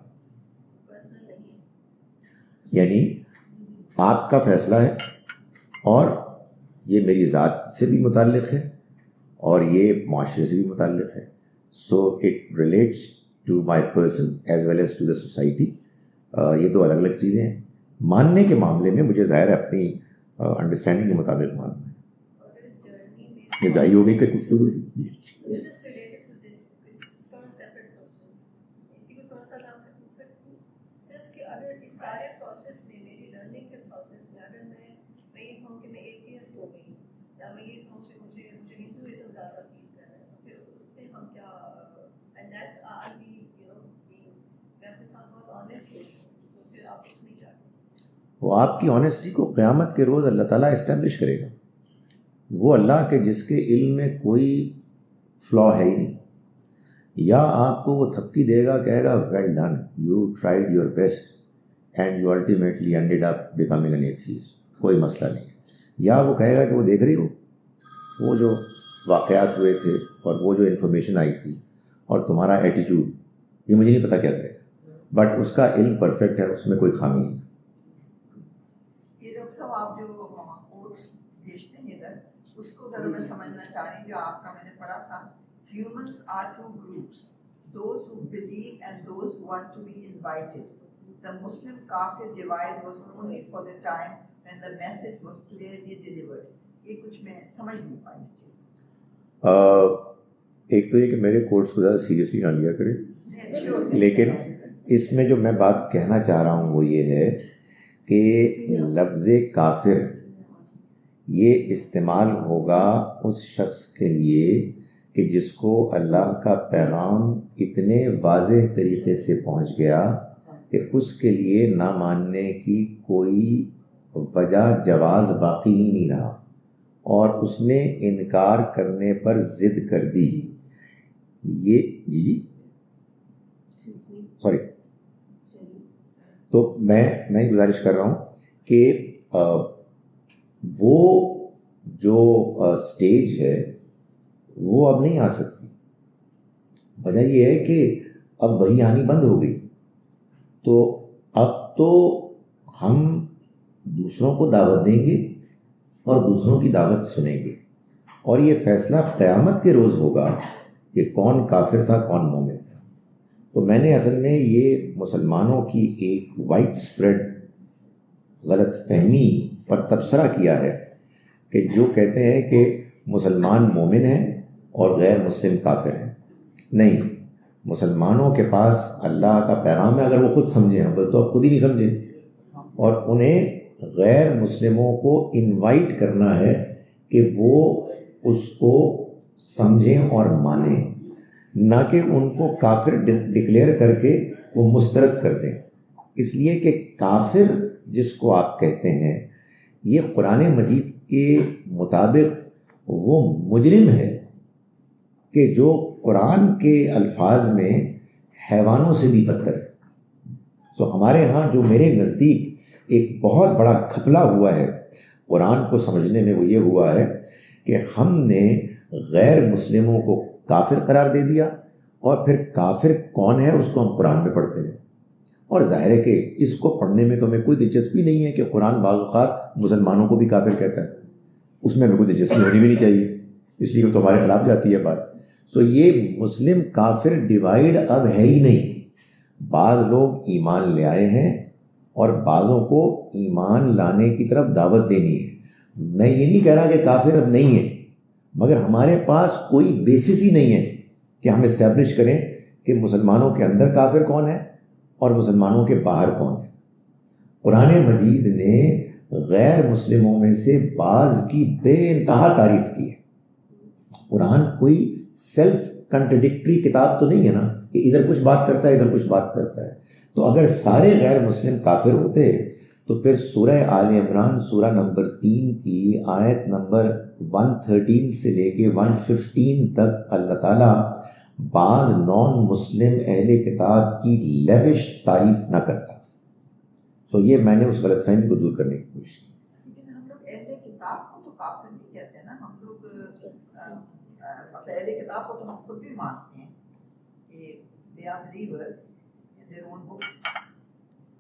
یعنی آپ کا فیصلہ ہے، اور یہ میری ذات سے بھی متعلق ہے اور یہ معاشرے سے بھی متعلق ہے. So it relates to my person as well as to the society. یہ دو الگ الگ چیزیں ہیں. ماننے کے معاملے میں مجھے ظاہر ہے اپنی انڈرسٹینڈنگ کے مطابق ماننا ہے. یہ جائی ہوگی کہ گفتگو وہ آپ کی آنیسٹی کو قیامت کے روز اللہ تعالیٰ اسٹیبلش کرے گا. وہ اللہ کے جس کے علم میں کوئی فلا ہے ہی نہیں. یا آپ کو وہ تھپکی دے گا، کہے گا well done, you tried your best and you ultimately ended up becoming an atheist, کوئی مسئلہ نہیں ہے. یا وہ کہے گا کہ وہ دیکھ رہی ہو وہ جو واقعات ہوئے تھے اور وہ جو انفارمیشن آئی تھی اور تمہارا ایٹیٹیوڈ، یہ مجھے نہیں پتا کیا کرے گا، بٹ اس کا علم پرفیکٹ ہے، اس میں کوئی خامی نہیں. یہ ڈاکٹر صاحب آپ جو کوٹس بھیجتے ہیں ادھر، اس کو ذرا میں سمجھنا چاہ رہی ہوں جو آپ کا میں نے پڑھا تھا humans are two groups, those who believe and those who want to be invited. The Muslim Kafir divide was only for the time when the message was clearly delivered. یہ کچھ میں سمجھ نہیں پائی اس چیز کو. ایک تو یہ کہ میرے کورس کو زیادہ سیریسلی نہ لیا کریں, لیکن اس میں جو میں بات کہنا چاہ رہا ہوں وہ یہ ہے کہ لفظ کافر یہ استعمال ہوگا اس شخص کے لیے کہ جس کو اللہ کا پیغام اتنے واضح طریقے سے پہنچ گیا کہ اس کے لیے نہ ماننے کی کوئی وجہ جواز باقی ہی نہیں رہا, اور اس نے انکار کرنے پر ضد کر دی. یہ جی سوری, تو میں گزارش کر رہا ہوں کہ وہ جو سٹیج ہے وہ اب نہیں آ سکتی. وجہ یہ ہے کہ اب وہی آنی بند ہو گئی, تو اب تو ہم دوسروں کو دعوت دیں گے اور دوسروں کی دعوت سنیں گے, اور یہ فیصلہ قیامت کے روز ہوگا کہ کون کافر تھا کون مومن تھا. تو میں نے اصل میں یہ مسلمانوں کی ایک وائڈ اسپریڈ غلط فہمی پر تبصرہ کیا ہے کہ جو کہتے ہیں کہ مسلمان مومن ہیں اور غیر مسلم کافر ہیں. نہیں, مسلمانوں کے پاس اللہ کا پیغام ہے, اگر وہ خود سمجھیں, بس تو اب خود ہی نہیں سمجھیں, اور انہیں غیر مسلموں کو انوائٹ کرنا ہے کہ وہ اس کو سمجھیں اور مانیں, نہ کہ ان کو کافر ڈکلیئر کر کے وہ مسترد کر دیں. اس لیے کہ کافر جس کو آپ کہتے ہیں یہ قرآن مجید کے مطابق وہ مجرم ہے کہ جو قرآن کے الفاظ میں حیوانوں سے بھی بدتر ہے. سو ہمارے ہاں جو میرے نزدیک ایک بہت بڑا گھپلا ہوا ہے قرآن کو سمجھنے میں, وہ یہ ہوا ہے کہ ہم نے غیر مسلموں کو کافر قرار دے دیا, اور پھر کافر کون ہے اس کو ہم قرآن میں پڑھتے ہیں. اور ظاہر ہے کہ اس کو پڑھنے میں تو ہمیں کوئی دلچسپی نہیں ہے کہ قرآن بعض اوقات مسلمانوں کو بھی کافر کہتا ہے, اس میں ہمیں کوئی دلچسپی ہونی بھی نہیں چاہیے, اس لیے کہ تمہارے خلاف جاتی ہے بات. سو یہ مسلم کافر ڈیوائیڈ اب ہے ہی نہیں. بعض لوگ ایمان لے آئے ہیں اور بعضوں کو ایمان لانے کی طرف دعوت دینی ہے. میں یہ نہیں کہہ رہا کہ کافر اب نہیں ہے, مگر ہمارے پاس کوئی بیسس ہی نہیں ہے کہ ہم اسٹیبلش کریں کہ مسلمانوں کے اندر کافر کون ہے اور مسلمانوں کے باہر کون ہے. قرآن مجید نے غیر مسلموں میں سے بعض کی بے انتہا تعریف کی ہے. قرآن کوئی سیلف کنٹرڈکٹری کتاب تو نہیں ہے نا کہ ادھر کچھ بات کرتا ہے ادھر کچھ بات کرتا ہے. تو اگر سارے غیر مسلم کافر ہوتے تو پھر سورہ آل عمران سورہ نمبر 3 کی آیت نمبر 113 سے لے کے 115 تک اللہ تعالیٰ بعض نان مسلم اہل کتاب کی لیوش تعریف نہ کرتا. تو یہ میں نے اس غلط فہمی کو دور کرنے کی کوشش کی. لیکن ہم لوگ اہل کتاب کو تو کافر نہیں کہتے نا, ہم لوگ اہل کتاب کو تو ہم خود بھی مانتے ہیں کہ they are believers in their own books.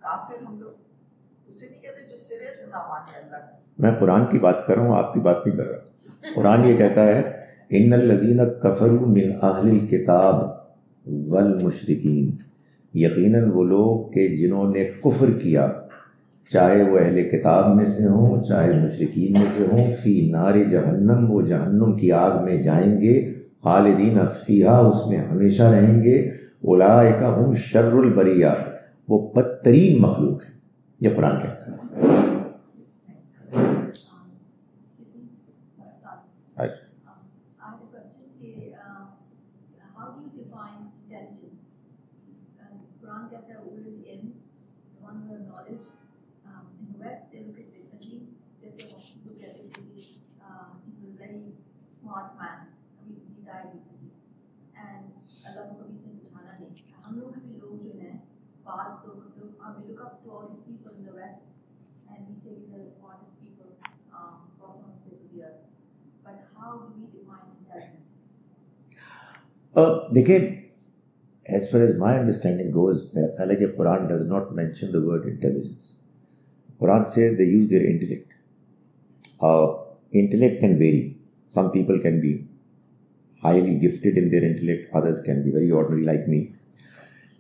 کافر ہم لوگ اسے نہیں کہتے جو سرے سے نہ مانے اللہ کا. میں قرآن کی بات کر رہا ہوں, آپ کی بات نہیں کر رہا. قرآن یہ کہتا ہے ان الذین کفروا من اہل الکتاب والمشرکین, یقیناً وہ لوگ کہ جنہوں نے کفر کیا, چاہے وہ اہل کتاب میں سے ہوں چاہے مشرکین میں سے ہوں, فی نار جہنم, وہ جہنم کی آگ میں جائیں گے, خالدین فیہا, اس میں ہمیشہ رہیں گے, اولئک ہم شر البریہ, وہ بدترین مخلوق ہے. یہ قرآن کہتا ہے. دیکھیں, as far as my understanding goes, میرا خیال ہے کہ قرآن does not mention the word intelligence. Quran says they use their intellect. Intellect can vary. Some people can be highly gifted in their intellect, others can be very ordinary like me.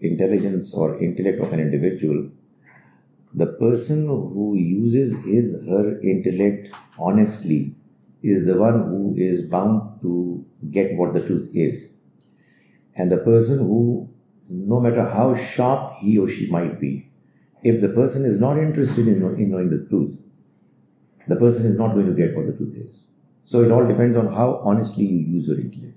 intelligence or intellect of an individual, the person who uses his her intellect honestly is the one who is bound to get what the truth is. And the person who, no matter how sharp he or she might be, if the person is not interested in knowing the truth, the person is not going to get what the truth is. So it all depends on how honestly you use your intellect.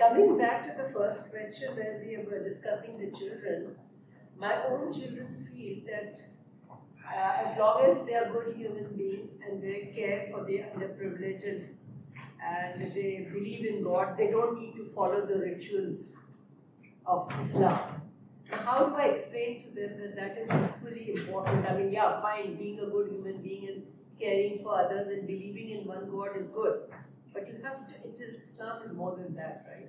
Coming back to the first question where we were discussing the children, my own children feel that as long as they are good human beings and they care for the underprivileged and they believe in God, they don't need to follow the rituals of Islam. How do I explain to them that that is equally important? I mean, yeah, fine, being a good human being and caring for others and believing in one God is good. But you have to, Islam is more than that, right?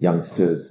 youngsters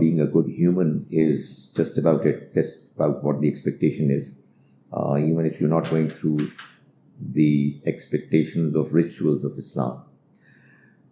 being a good human is just about it, just about what the expectation is, even if you're not going through the expectations of rituals of Islam.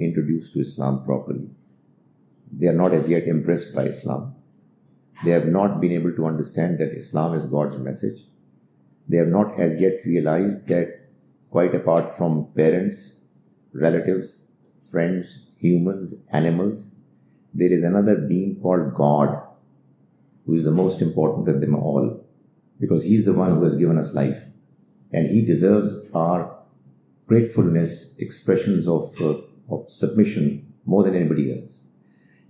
introduced to Islam properly. They are not as yet impressed by Islam. They have not been able to understand that Islam is God's message. They have not as yet realized that quite apart from parents, relatives, friends, humans, animals, there is another being called God, who is the most important of them all, because He is the one who has given us life, and He deserves our gratefulness, expressions of submission more than anybody else.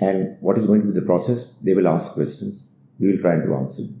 And what is going to be the process? They will ask questions. We will try to answer them.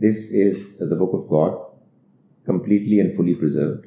this is the book of God, completely and fully preserved.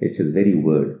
It's His very word.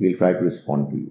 We'll try to respond to you.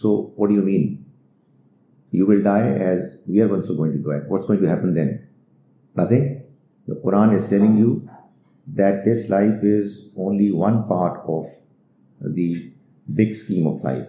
So what do you mean? You will die as we are also going to die. What's going to happen then? Nothing. The Quran is telling you that this life is only one part of the big scheme of life.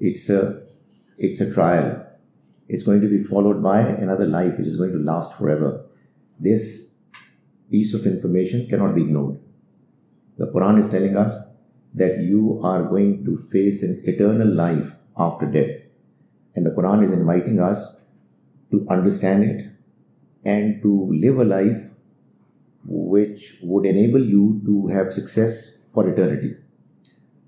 it's a trial. It's going to be followed by another life which is going to last forever. This piece of information cannot be ignored. The Quran is telling us that you are going to face an eternal life after death. And the Quran is inviting us to understand it and to live a life which would enable you to have success for eternity.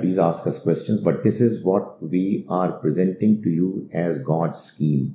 please ask us questions. But this is what we are presenting to you as God's scheme.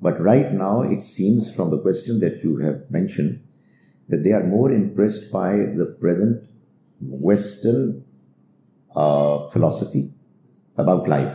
But right now it seems from the question that you have mentioned that they are more impressed by the present Western philosophy about life.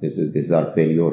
this is our failure.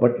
But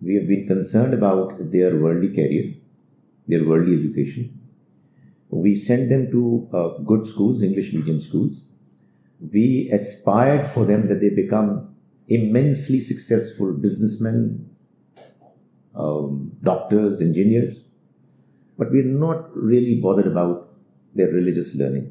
We have been concerned about their worldly career, their worldly education. We sent them to good schools, English medium schools. We aspired for them that they become immensely successful businessmen, doctors, engineers. But we're not really bothered about their religious learning.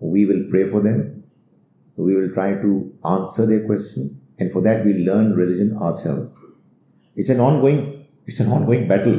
We will pray for them. We will try to answer their questions, and for that we learn religion ourselves. It's an ongoing battle.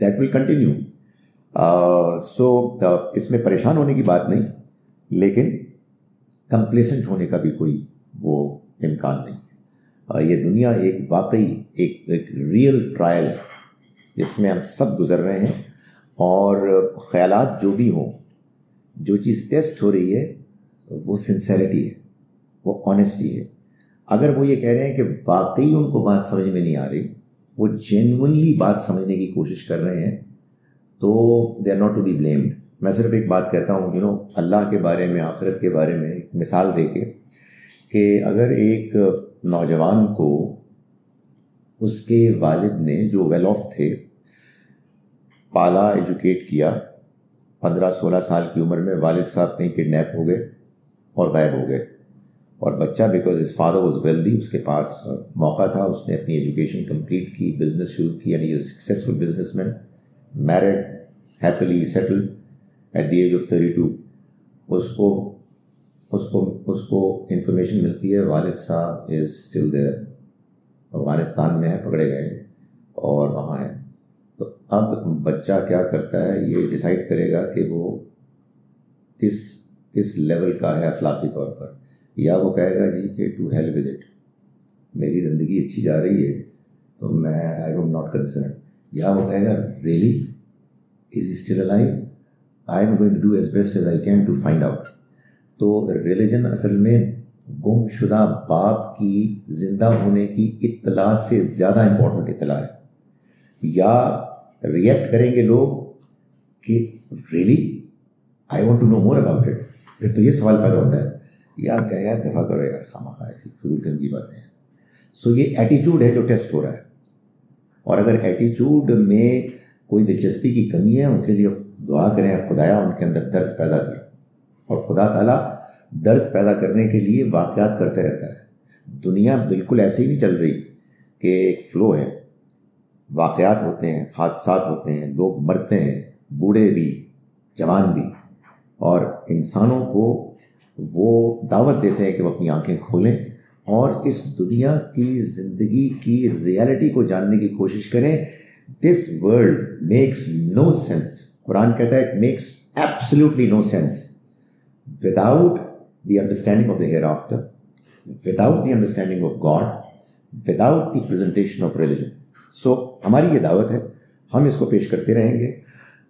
that will continue. سو اس میں پریشان ہونے کی بات نہیں، لیکن complacent ہونے کا بھی کوئی وہ امکان نہیں ہے. یہ دنیا ایک واقعی ایک ریئل ٹرائل ہے جس میں ہم سب گزر رہے ہیں، اور خیالات جو بھی ہوں، جو چیز ٹیسٹ ہو رہی ہے وہ سنسیریٹی ہے، وہ آنیسٹی ہے. اگر وہ یہ کہہ رہے ہیں کہ واقعی ان کو بات سمجھ میں نہیں آ رہی، وہ جینونلی بات سمجھنے کی کوشش کر رہے ہیں، تو they are not to be blamed. میں صرف ایک بات کہتا ہوں، اللہ کے بارے میں، آخرت کے بارے میں ایک مثال دے کے، کہ اگر ایک نوجوان کو اس کے والد نے جو ویل آف تھے پالا، ایجوکیٹ کیا، 15-16 سال کی عمر میں والد صاحب کہیں کڈنیپ ہو گئے اور غائب ہو گئے، اور بچہ because his father was wealthy, اس کے پاس موقع تھا، اس نے اپنی ایجوکیشن کمپلیٹ کی، بزنس شروع کی، یعنی successful businessman, married, happily settled at the age of 32. اس کو انفارمیشن ملتی ہے والد صاحب از اسٹل دیئر، افغانستان میں ہے، پکڑے گئے اور وہاں ہے. تو اب بچہ کیا کرتا ہے، یہ ڈیسائیڈ کرے گا کہ وہ کس لیول کا ہے اخلاقی طور پر. یا وہ کہے گا جی کہ ٹو ہیل ود اٹ، میری زندگی اچھی جا رہی ہے تو میں آئی ایم ناٹ کنسرنڈ. یا وہ کہے گا really is still alive, I am going to do as best as I can to find out. تو ریلیجن اصل میں گم شدہ باپ کی زندہ ہونے کی اطلاع سے زیادہ امپورٹنٹ اطلاع ہے. یا ریئیکٹ کریں گے لوگ کہ really I want to know more about it, پھر تو یہ سوال پیدا ہوتا ہے یا کہ یار دفاع کرو یار، خواہ ایسی فضول قسم کی باتیں ہیں. سو یہ ایٹیچیوڈ ہے جو ٹیسٹ ہو رہا ہے، اور اگر ایٹیچیوڈ میں کوئی دلچسپی کی کمی ہے، ان کے لیے دعا کریں خدایا ان کے اندر درد پیدا کر. اور خدا تعالیٰ درد پیدا کرنے کے لیے واقعات کرتے رہتا ہے. دنیا بالکل ایسے ہی نہیں چل رہی کہ ایک فلو ہے، واقعات ہوتے ہیں، حادثات ہوتے ہیں، لوگ مرتے ہیں، بوڑھے بھی، جوان بھی، اور انسانوں کو وہ دعوت دیتے ہیں کہ وہ اپنی آنکھیں کھولیں اور اس دنیا کی زندگی کی ریالٹی کو جاننے کی کوشش کریں. This world makes no sense, Quran کہتا ہے it makes absolutely no sense without the understanding of the hereafter, without the understanding of God, without the presentation of religion. So ہماری یہ دعوت ہے، ہم اس کو پیش کرتے رہیں گے.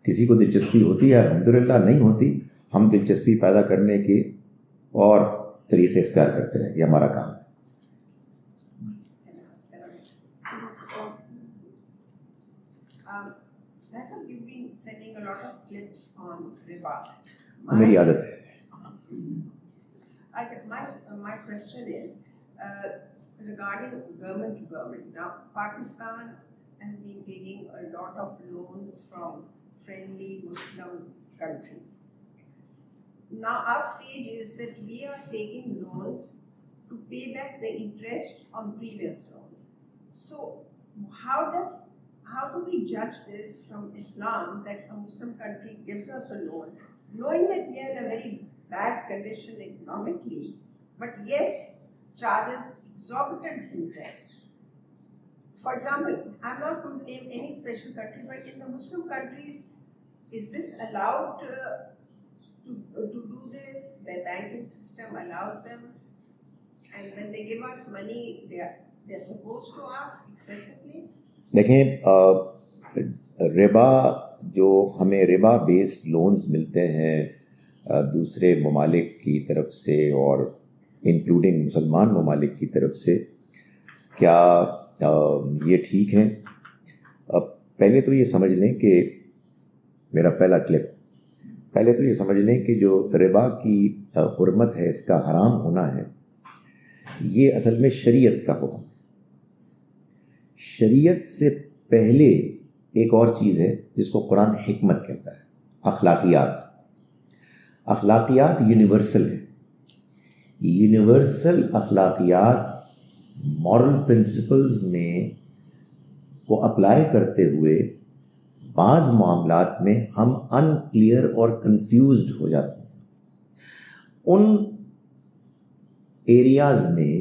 کسی کو دلچسپی ہوتی ہے الحمدللہ، نہیں ہوتی ہم دلچسپی پیدا کرنے کے اور طریقے اختیار کرتے رہیں، یہ ہمارا کام ہے. You've been sending a lot of clips on riba. میری عادت ہے. My question is regarding government to government. Now, Pakistan has been taking a lot of loans from friendly Muslim countries. Now, our stage is that we are taking loans to pay back the interest on previous loans. So, how do we judge this from Islam that a Muslim country gives us a loan, knowing that we are in a very bad condition economically, but yet charges exorbitant interest? For example, I'm not going to name any special country, but in the Muslim countries, is this allowed to do this? Their banking system allows them, and when they give us money, they're supposed to ask excessively. دیکھیں، ربا جو ہمیں ربا based loans ملتے ہیں دوسرے ممالک کی طرف سے اور انکلوڈنگ مسلمان ممالک کی طرف سے، کیا یہ ٹھیک ہے؟ پہلے تو یہ سمجھ لیں کہ میرا پہلا کلپ، پہلے تو یہ سمجھ لیں کہ جو ربا کی حرمت ہے، اس کا حرام ہونا ہے، یہ اصل میں شریعت کا حکم ہے. شریعت سے پہلے ایک اور چیز ہے جس کو قرآن حکمت کہتا ہے، اخلاقیات. اخلاقیات یونیورسل ہے. یونیورسل اخلاقیات مورل پرنسپلز میں کو اپلائی کرتے ہوئے بعض معاملات میں ہم ان کلیئر اور کنفیوزڈ ہو جاتے ہیں. ان ایریاز میں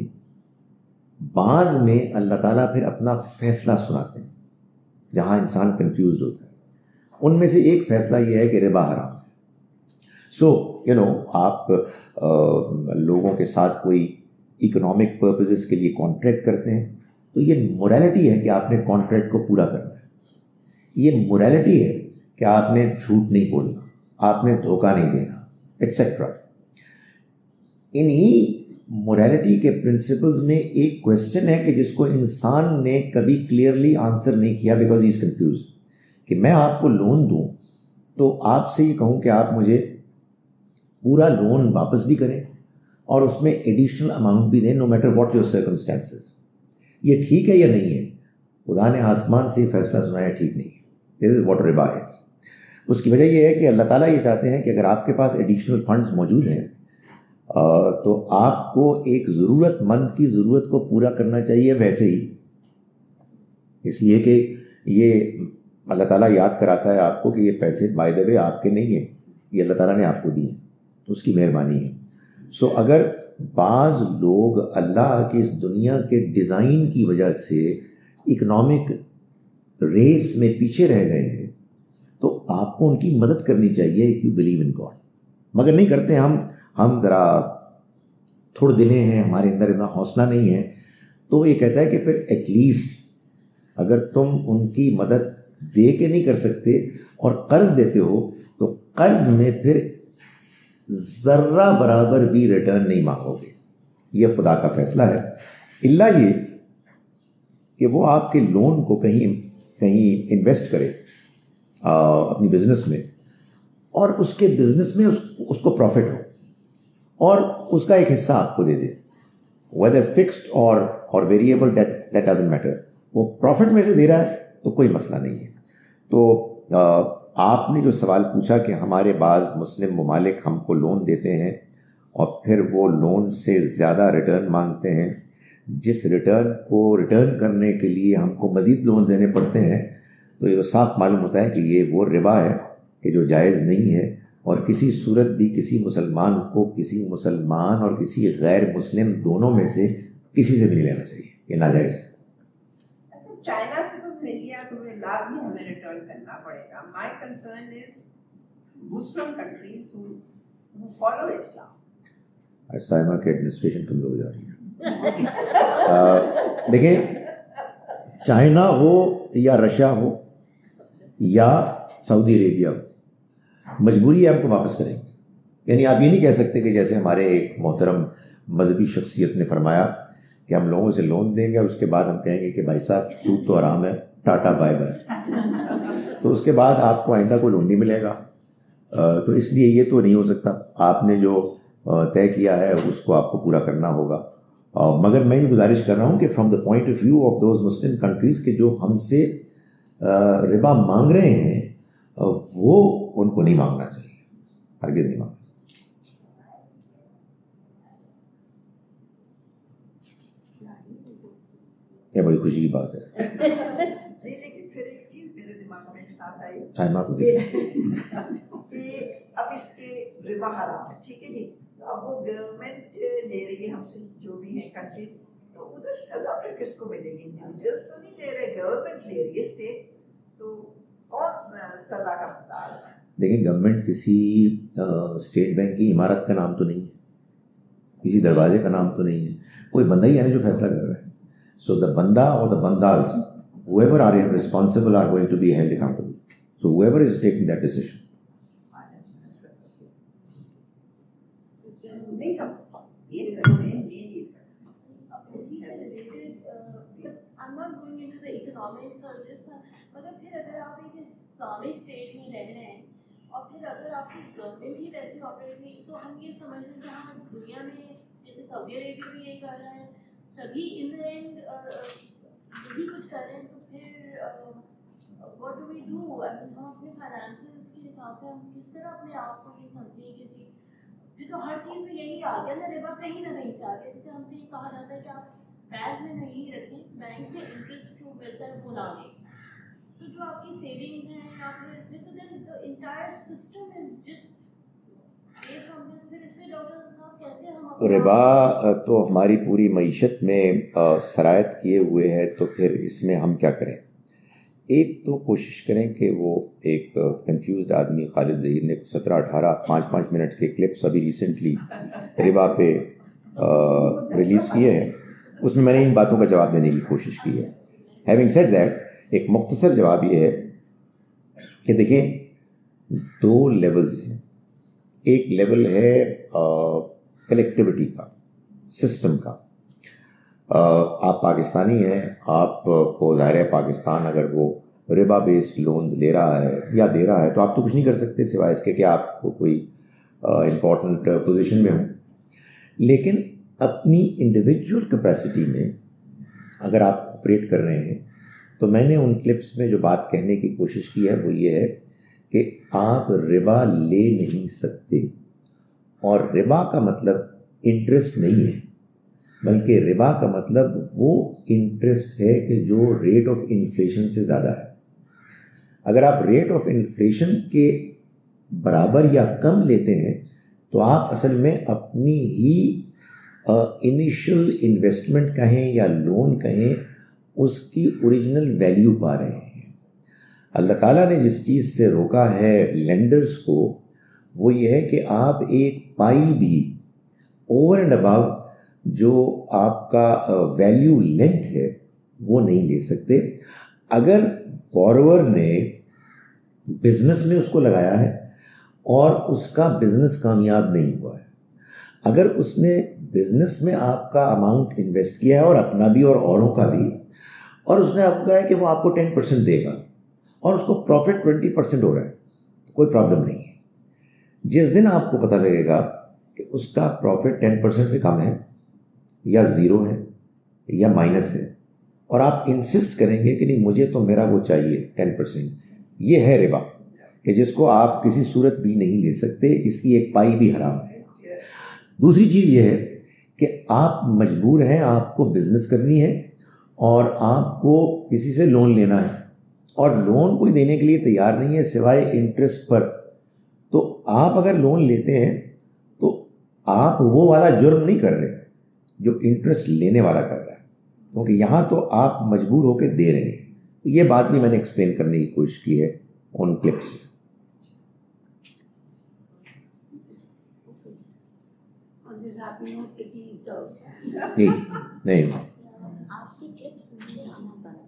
بعض میں اللہ تعالیٰ پھر اپنا فیصلہ سناتے ہیں جہاں انسان کنفیوزڈ ہوتا ہے، ان میں سے ایک فیصلہ یہ ہے کہ ربا حرام ہے. سو آپ لوگوں کے ساتھ کوئی اکنامک پرپزز کے لیے کانٹریکٹ کرتے ہیں تو یہ مورالٹی ہے کہ آپ نے کانٹریکٹ کو پورا کرنا ہے. یہ مورالٹی ہے کہ آپ نے جھوٹ نہیں بولنا, آپ نے دھوکہ نہیں دینا, ایٹسیٹرا. انہی مورالٹی کے پرنسپلز میں ایک کویسچن ہے کہ جس کو انسان نے کبھی کلیئرلی آنسر نہیں کیا بیکاز ہی از کنفیوزڈ, کہ میں آپ کو لون دوں تو آپ سے یہ کہوں کہ آپ مجھے پورا لون واپس بھی کریں اور اس میں ایڈیشنل اماؤنٹ بھی دیں, no matter what your circumstances. یہ ٹھیک ہے یا نہیں ہے؟ خدا نے آسمان سے فیصلہ سنایا ٹھیک نہیں ہے. دس از واٹ ربا از. اس کی وجہ یہ ہے کہ اللہ تعالیٰ یہ چاہتے ہیں کہ اگر آپ کے پاس ایڈیشنل فنڈز موجود ہیں تو آپ کو ایک ضرورت مند کی ضرورت کو پورا کرنا چاہیے ویسے ہی, اس لیے کہ یہ اللہ تعالیٰ یاد کراتا ہے آپ کو کہ یہ پیسے بائی دا وے آپ کے نہیں ہیں, یہ اللہ تعالیٰ نے آپ کو دیے, اس کی مہربانی ہے. سو اگر بعض لوگ اللہ کی اس دنیا کے ڈیزائن کی وجہ سے اکنامک ریس میں پیچھے رہ گئے ہیں تو آپ کو ان کی مدد کرنی چاہیے if you believe in God. مگر نہیں کرتے ہم ذرا تھوڑے دلے ہیں, ہمارے اندر اتنا حوصلہ نہیں ہے. تو وہ یہ کہتا ہے کہ پھر ایٹ لیسٹ اگر تم ان کی مدد دے کے نہیں کر سکتے اور قرض دیتے ہو تو قرض میں پھر ذرہ برابر بھی ریٹرن نہیں مانگو گے. یہ خدا کا فیصلہ ہے, الا یہ کہ وہ آپ کے لون کو کہیں انویسٹ کرے اپنی بزنس میں, اور اس کے بزنس میں اس کو پروفٹ ہو اور اس کا ایک حصہ آپ کو دے دے, ویدر فکسڈ اور ویریبل, دیٹ ڈزنٹ میٹر. وہ پروفٹ میں سے دے رہا ہے تو کوئی مسئلہ نہیں ہے. تو آپ نے جو سوال پوچھا کہ ہمارے بعض مسلم ممالک ہم کو لون دیتے ہیں اور پھر وہ لون سے زیادہ ریٹرن مانگتے ہیں, جس ریٹرن کو ریٹرن کرنے کے لیے ہم کو مزید لون دینے پڑتے ہیں, تو یہ تو صاف معلوم ہوتا ہے کہ یہ وہ ربا ہے کہ جو جائز نہیں ہے, اور کسی صورت بھی کسی مسلمان کو کسی مسلمان اور کسی غیر مسلم دونوں میں سے کسی سے بھی نہیں لینا چاہیے, یہ ناجائز ہے. چائنا سے تم نے لیا تو لازمی ہمیں ریٹرن کرنا پڑے گا. My concern is Muslim countries who follow Islam. Saima کی ایڈمنسٹریشن کمزور ہو جا رہی ہے. دیکھیں, چائنا ہو یا رشیا ہو یا سعودی عربیہ ہو, مجبوری ہے ہم کو واپس کریں گے. یعنی آپ یہ نہیں کہہ سکتے کہ جیسے ہمارے ایک محترم مذہبی شخصیت نے فرمایا کہ ہم لوگوں سے لون دیں گے اور اس کے بعد ہم کہیں گے کہ بھائی صاحب سود تو حرام ہے, ٹاٹا بائے بائے, تو اس کے بعد آپ کو آئندہ کوئی لون نہیں ملے گا. تو اس لیے یہ تو نہیں ہو سکتا. آپ نے جو طے کیا ہے اس کو آپ کو پورا کرنا ہوگا. مگر میں یہ گزارش کر رہا ہوں کہ from the point of view of those Muslim countries کہ جو ہم سے ربا مانگ رہے ہیں, وہ ان کو نہیں مانگنا چاہیے, ہرگز نہیں مانگنا چاہیے. یہ بڑی خوشی کی بات ہے. لیکن پھر ایک چیز میرے دماغ میں ایک ساتھ آئی کہ اب اس کے ربا حرام ہے, ٹھیک ہے جی, اب وہ گورنمنٹ لے رہی ہے ہم سے جو بھی ہے کنٹری, تو ادھر سزا پھر کس کو ملے گی؟ انڈیویجولس تو نہیں لے رہے, گورنمنٹ لے رہی ہے, اسٹیٹ, تو کون سزا کا حقدار ہے؟ دیکھیں, گورنمنٹ کسی اسٹیٹ بینک کی عمارت کا نام تو نہیں ہے, کسی دروازے کا نام تو نہیں ہے, کوئی بندہ ہی ہے جو فیصلہ کر رہا ہے. So the banda or the bandas, whoever are responsible are going to be held accountable. So whoever is taking that decision. I'm not going into the economics or this, مگر پھر اگر آپ ایک اسلامک اسٹیٹ میں رہ رہے ہیں اور پھر اگر آپ کی گورنمنٹ ہی ویسے آپریٹ نہیں, تو ہم یہ سمجھ لیں کہ ہم دنیا میں جیسے سعودی عربیہ بھی یہ کر رہے ہیں, سبھی ان اینڈ یہی کچھ کر رہے ہیں, تو پھر واٹ ڈو وی ڈو؟ ہم اپنے فائنانسز کے حساب سے ہم کس طرح اپنے آپ کو یہ سمجھیں کہ جی پھر تو ہر چیز میں یہی آ گیا نا, ربا کہیں نہ کہیں سے آ گیا. جیسے ہم سے یہ کہا جاتا ہے کہ آپ بینک میں نہیں رکھیں, بینک سے انٹرسٹ جو ملتا ہے وہ نہ لیں, تو جو آپ کی سیونگز ہیں یا پھر تو then the entire system is just based on this. پھر اس میں ڈاکٹر صاحب کیسے ہم ربا تو ہماری پوری معیشت میں سرایت کیے ہوئے ہے, تو پھر اس میں ہم کیا کریں؟ ایک تو کوشش کریں کہ وہ ایک کنفیوزڈ آدمی خالد ظہیر نے 17-18 5-5 منٹ کے کلپس ابھی ریسنٹلی ربا پہ ریلیز کیے ہیں، اس میں نے ان باتوں کا جواب دینے کی کوشش کی ہے. ہیونگ سیڈ دیٹ، ایک مختصر جواب یہ ہے کہ دیکھیں 2 لیولز ہیں. ایک لیول ہے کلیکٹیوٹی کا، سسٹم کا. آپ پاکستانی ہیں، آپ کو ظاہر ہے پاکستان اگر وہ ربا بیسڈ لونز لے رہا ہے یا دے رہا ہے تو آپ تو کچھ نہیں کر سکتے سوائے اس کے کہ آپ کو کوئی امپورٹنٹ پوزیشن میں ہوں. لیکن اپنی انڈیویجول کیپیسٹی میں اگر آپ آپریٹ کر رہے ہیں تو میں نے ان کلپس میں جو بات کہنے کی کوشش کی ہے وہ یہ ہے کہ آپ ربا لے نہیں سکتے. اور ربا کا مطلب انٹرسٹ نہیں ہے، بلکہ ربا کا مطلب وہ انٹرسٹ ہے کہ جو ریٹ آف انفلیشن سے زیادہ ہے. اگر آپ ریٹ آف انفلیشن کے برابر یا کم لیتے ہیں تو آپ اصل میں اپنی ہی انیشل انویسٹمنٹ کہیں یا لون کہیں اس کی اوریجنل ویلیو پا رہے ہیں. اللہ تعالیٰ نے جس چیز سے روکا ہے لینڈرز کو وہ یہ ہے کہ آپ ایک پائی بھی اوور اینڈ ابو جو آپ کا ویلیو لینٹ ہے وہ نہیں لے سکتے. اگر بورور نے بزنس میں اس کو لگایا ہے اور اس کا بزنس کامیاب نہیں ہوا ہے، اگر اس نے بزنس میں آپ کا اماؤنٹ انویسٹ کیا ہے اور اپنا بھی اور اوروں کا بھی، اور اس نے آپ کو کہا ہے کہ وہ آپ کو 10% دے گا اور اس کو پروفٹ 20% ہو رہا ہے تو کوئی پرابلم نہیں ہے. جس دن آپ کو پتہ لگے گا کہ اس کا پروفٹ 10% سے کم ہے یا 0 ہے یا مائنس ہے اور آپ انسسٹ کریں گے کہ نہیں مجھے تو میرا وہ چاہیے 10%، یہ ہے ربا کہ جس کو آپ کسی صورت بھی نہیں لے سکتے. اس کی ایک پائی بھی حرام ہے. دوسری چیز یہ ہے کہ آپ مجبور ہیں، آپ کو بزنس کرنی ہے اور آپ کو کسی سے لون لینا ہے اور لون کوئی دینے کے لیے تیار نہیں ہے سوائے انٹرسٹ پر. تو آپ اگر لون لیتے ہیں تو آپ وہ والا جرم نہیں کر رہے جو انٹرسٹ لینے والا کر رہا ہے، کیونکہ یہاں تو آپ مجبور ہو کے دے رہے ہیں. یہ بات بھی میں نے ایکسپلین کرنے کی کوشش کی ہے ان کلپس میں. نہیں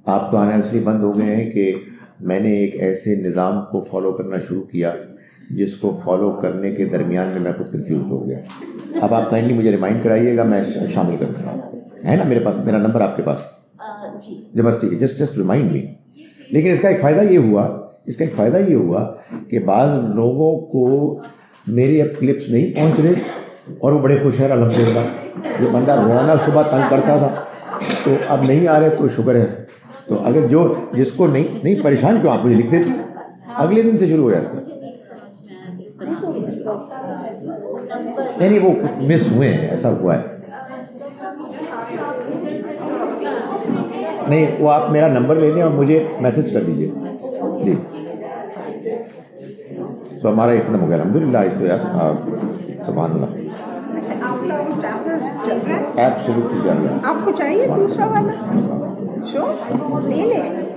آپ کو آنا اس لیے بند ہو گئے ہیں کہ میں نے ایک ایسے نظام کو فالو کرنا شروع کیا جس کو فالو کرنے کے درمیان میں خود کنفیوز ہو گیا. اب آپ کائنڈلی مجھے ریمائنڈ کرائیے گا، میں شامل کر دوں گا. ہے نا میرے پاس میرا نمبر آپ کے پاس؟ جی بس ٹھیک ہے، جسٹ ریمائنڈ می. لیکن اس کا ایک فائدہ یہ ہوا کہ بعض لوگوں کو میرے اب کلپس نہیں پہنچ رہے اور وہ بڑے خوش ہیں الحمدللہ. جو بندہ روزانہ صبح تنگ کرتا تھا تو اب نہیں آ رہے تو شکر ہے. تو اگر جس کو نہیں پریشان کیوں، آپ مجھے لکھ دیتے، اگلے دن سے شروع ہو جاتا. نہیں وہ مس ہوئے ہیں، ایسا ہوا ہے. نہیں وہ آپ میرا نمبر لے لیں اور مجھے میسج کر دیجیے. جی تو ہمارا اتنا ہو گیا الحمدللہ. تو یار سبحان اللہ، چل رہا ہے ایبسولوٹلی چل رہا ہے. آپ کو چاہیے دوسرا والا شو لے لیں.